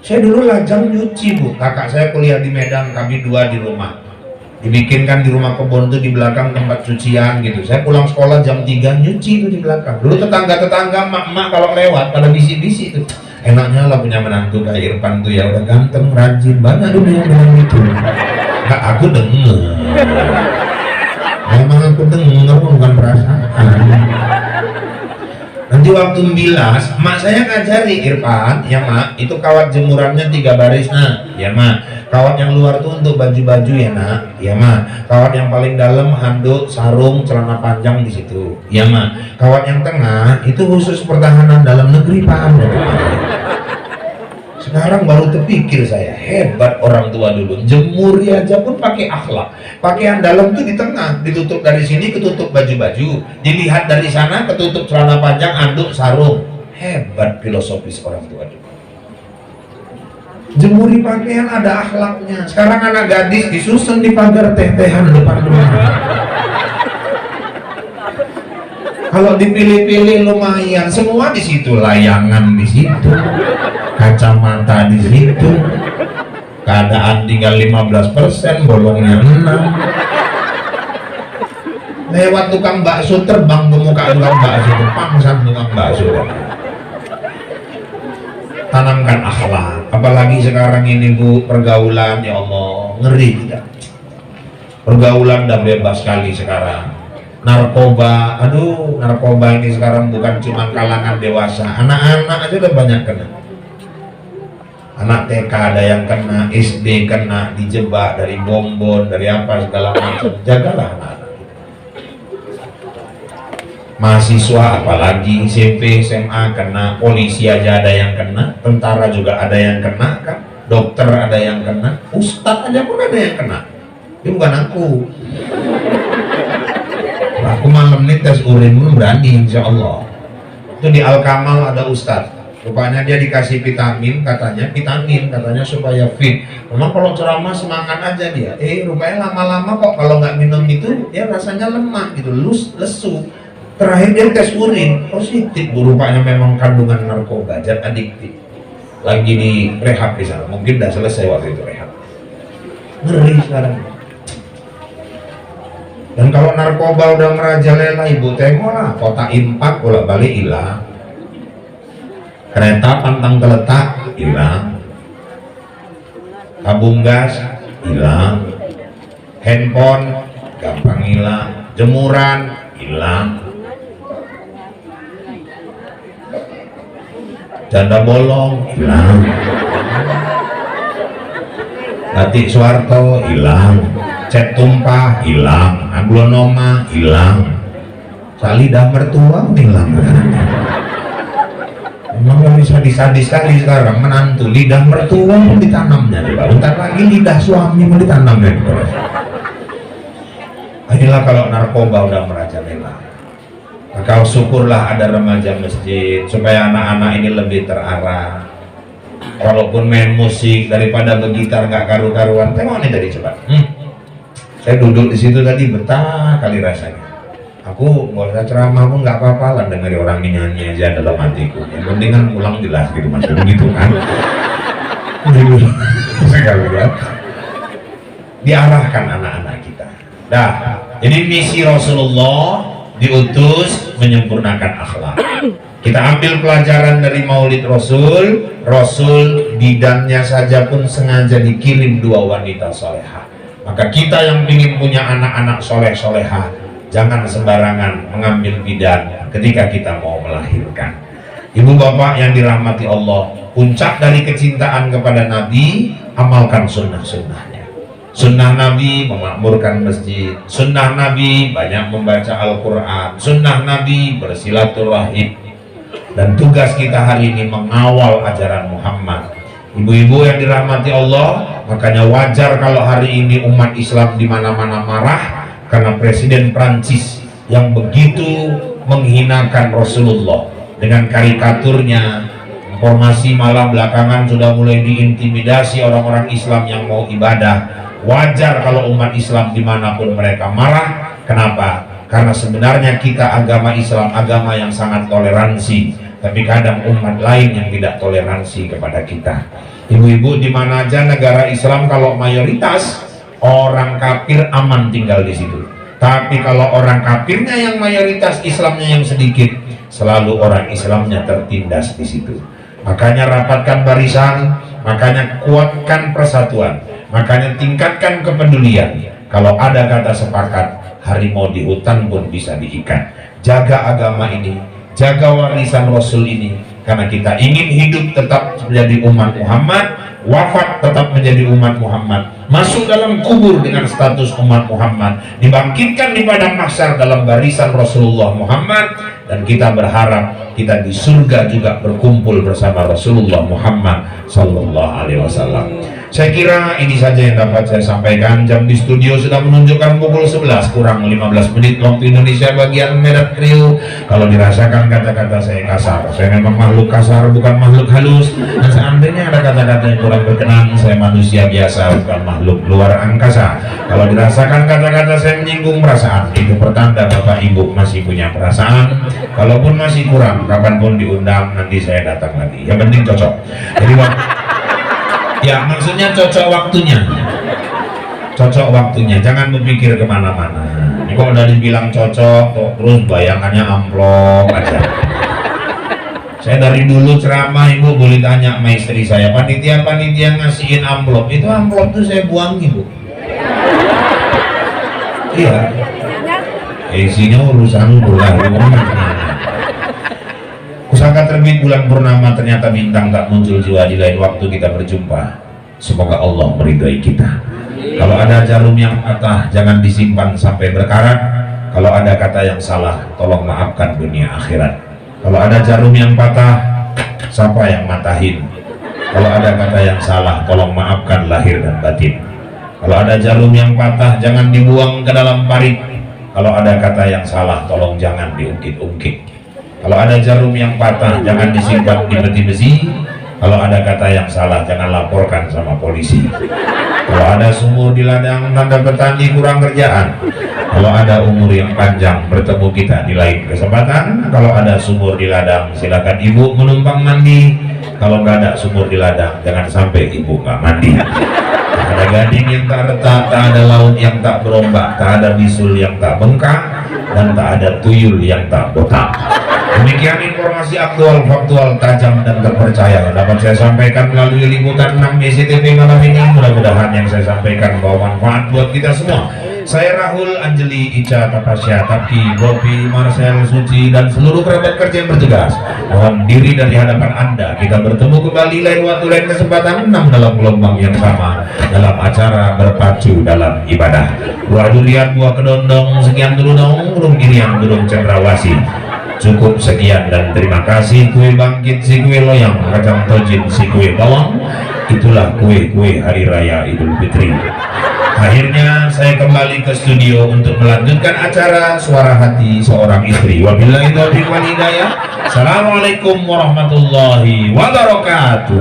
Saya dulu lajang nyuci bu, kakak saya kuliah di Medan, kami dua di rumah. Dibikinkan di rumah kebun tuh di belakang tempat cucian gitu. Saya pulang sekolah jam 3 nyuci itu di belakang. Dulu tetangga-tetangga mak-mak kalau lewat pada bisi-bisi tuh. Enaknya lah punya menantu kayak Irfan tuh ya, udah ganteng, rajin, banyak dulu yang bilang gitu. Nggak, aku denger. Memang aku denger, bukan perasaan. Nanti waktu bilas, mak saya ngajari Irfan, ya mak, itu kawat jemurannya 3 baris nah, ya mak. Kawat yang luar tuh untuk baju-baju ya nak, ya mak. Kawat yang paling dalam handuk, sarung, celana panjang di situ, ya mak. Kawat yang tengah itu khusus pertahanan dalam negeri pak. Sekarang baru terpikir saya, hebat orang tua dulu. Jemuri aja pun pakai akhlak. Pakaian dalam tuh di tengah, ditutup dari sini ketutup baju-baju, dilihat dari sana ketutup celana panjang, handuk, sarung. Hebat filosofis orang tua dulu. Jemuri pakaian ada akhlaknya. Sekarang anak gadis disusun di pagar teh-tehan depan rumah. Kalau dipilih-pilih lumayan, semua di situ, layangan di situ, kacamata di situ, keadaan tinggal 15%, bolongnya 6. Lewat tukang bakso terbang ke muka tukang bakso, pangsan tukang bakso. Tanamkan akhlak, apalagi sekarang ini bu, pergaulan ya Allah ngeri tidak. Pergaulan udah bebas sekali sekarang. Narkoba, aduh narkoba ini sekarang bukan cuma kalangan dewasa, anak-anak aja udah banyak kena. Anak TK ada yang kena, SD kena, dijebak dari bonbon, dari apa segala macam. Jagalah anak-anak. Mahasiswa apalagi SMP, SMA kena, polisi aja ada yang kena, tentara juga ada yang kena kan, dokter ada yang kena, ustadz aja pun ada yang kena. Ini bukan aku. Aku malam ini tes urin pun berani insya Allah. Itu di Al-Kamal ada ustadz, rupanya dia dikasih vitamin katanya supaya fit. Memang kalau ceramah semangat aja dia, rupanya lama-lama kok kalau nggak minum itu dia rasanya lemah gitu, lesu. Terakhir dia tes urin positif, rupanya memang kandungan narkoba, zat adiktif. Lagi di rehab di sana, mungkin udah selesai waktu itu rehab. Ngeri sekarang. Dan kalau narkoba udah merajalela, ibu tengok lah, kota impak bolak-balik hilang, kereta pantang terletak hilang, tabung gas hilang, handphone gampang hilang, jemuran hilang, janda bolong hilang, batik Soeharto hilang, Cat tumpah hilang, aglonoma hilang, lidah mertua hilang. Memang bisa disadis sekali sekarang menantu lidah mertua mau ditanamnya, bentar lagi lidah suami mau ditanamnya. Inilah kalau narkoba udah merajalela. Maka syukurlah ada remaja masjid supaya anak-anak ini lebih terarah. Walaupun main musik daripada bergitar nggak karu-karuan. Tengok nih tadi coba. Saya duduk di situ tadi betah kali rasanya. Aku nggak usah ceramah pun nggak apa-apa lah dengar orang nyanyi aja dalam hatiku. Yang penting kan pulang jelas gitu maksudnya gitu kan. Sekali ya. Diarahkan anak-anak kita. Dah. Jadi misi Rasulullah diutus menyempurnakan akhlak. Kita ambil pelajaran dari Maulid Rasul. Rasul bidannya saja pun sengaja dikirim 2 wanita solehah. Maka kita yang ingin punya anak-anak soleh-solehah, jangan sembarangan mengambil bidan ketika kita mau melahirkan. Ibu bapak yang dirahmati Allah, puncak dari kecintaan kepada Nabi, amalkan sunnah-sunnahnya. Sunnah Nabi memakmurkan masjid, sunnah Nabi banyak membaca Al-Quran, sunnah Nabi bersilaturahim. Dan tugas kita hari ini mengawal ajaran Muhammad. Ibu-ibu yang dirahmati Allah, makanya wajar kalau hari ini umat Islam di mana-mana marah karena Presiden Prancis yang begitu menghinakan Rasulullah dengan karikaturnya. Informasi malah belakangan sudah mulai diintimidasi orang-orang Islam yang mau ibadah. Wajar kalau umat Islam dimanapun mereka marah. Kenapa? Karena sebenarnya kita agama Islam agama yang sangat toleransi, tapi kadang umat lain yang tidak toleransi kepada kita. Ibu-ibu, di mana aja negara Islam kalau mayoritas orang kafir aman tinggal di situ. Tapi kalau orang kafirnya yang mayoritas, Islamnya yang sedikit, selalu orang Islamnya tertindas di situ. Makanya rapatkan barisan, makanya kuatkan persatuan, makanya tingkatkan kepedulian. Kalau ada kata sepakat, harimau di hutan pun bisa diikat. Jaga agama ini, jaga warisan Rasul ini, karena kita ingin hidup tetap menjadi umat Muhammad, wafat tetap menjadi umat Muhammad, masuk dalam kubur dengan status umat Muhammad, dibangkitkan di padang mahsyar dalam barisan Rasulullah Muhammad, dan kita berharap kita di surga juga berkumpul bersama Rasulullah Muhammad Sallallahu Alaihi Wasallam. Saya kira ini saja yang dapat saya sampaikan. Jam di studio sudah menunjukkan pukul 11 kurang 15 menit waktu Indonesia bagian Merah Rio. Kalau dirasakan kata-kata saya kasar, saya memang makhluk kasar, bukan makhluk halus. Dan seandainya ada kata-kata yang kurang berkenan, saya manusia biasa, bukan makhluk luar angkasa. Kalau dirasakan kata-kata saya menyinggung perasaan, itu pertanda Bapak Ibu masih punya perasaan. Kalaupun masih kurang, kapanpun diundang, nanti saya datang lagi. Yang penting cocok. Jadi ya, maksudnya cocok waktunya. Cocok waktunya, jangan berpikir kemana-mana. Ini kalau udah dibilang cocok, kok terus bayangannya amplop aja. Saya dari dulu ceramah, ibu boleh tanya sama istri saya, panitia-panitia ngasihin amplop, itu amplop tuh saya buang ibu. Iya. Isinya urusan bola. Kusangka terbit bulan purnama, ternyata bintang tak muncul jua di lain waktu kita berjumpa. Semoga Allah meridai kita. Kalau ada jarum yang patah, jangan disimpan sampai berkarat. Kalau ada kata yang salah, tolong maafkan dunia akhirat. Kalau ada jarum yang patah, siapa yang matahin? Kalau ada kata yang salah, tolong maafkan lahir dan batin. Kalau ada jarum yang patah, jangan dibuang ke dalam parit. Kalau ada kata yang salah, tolong jangan diungkit-ungkit. Kalau ada jarum yang patah, jangan disimpan di peti besi. Kalau ada kata yang salah, jangan laporkan sama polisi. Kalau ada sumur di ladang, tanda petani kurang kerjaan. Kalau ada umur yang panjang, bertemu kita di lain kesempatan. Kalau ada sumur di ladang, silakan ibu menumpang mandi. Kalau nggak ada sumur di ladang, jangan sampai ibu nggak mandi. Tak ada gading yang tak retak, tak ada laut yang tak berombak, tak ada bisul yang tak bengkak, dan tak ada tuyul yang tak botak. Demikian informasi aktual, faktual, tajam, dan terpercaya yang dapat saya sampaikan melalui liputan 6 BCTV malam ini. Mudah-mudahan yang saya sampaikan membawa manfaat buat kita semua. Saya Rahul, Anjeli, Ica, Tapasya, Taki, Bopi, Marcel, Suci, dan seluruh kerabat kerja yang bertugas mohon diri dari hadapan Anda. Kita bertemu kembali lain waktu lain kesempatan dalam gelombang yang sama dalam acara berpacu dalam ibadah. Buah durian, buah kedondong, sekian dulu dong, burung irian, burung cendrawasih. Cukup sekian dan terima kasih. Kue bangkit si kue loyang, kacang tojin si kue bawang, itulah kue-kue hari raya Idul Fitri. Akhirnya saya kembali ke studio untuk melanjutkan acara Suara Hati Seorang Istri. Wabillahi taufiq wal hidayah. Assalamualaikum warahmatullahi wabarakatuh.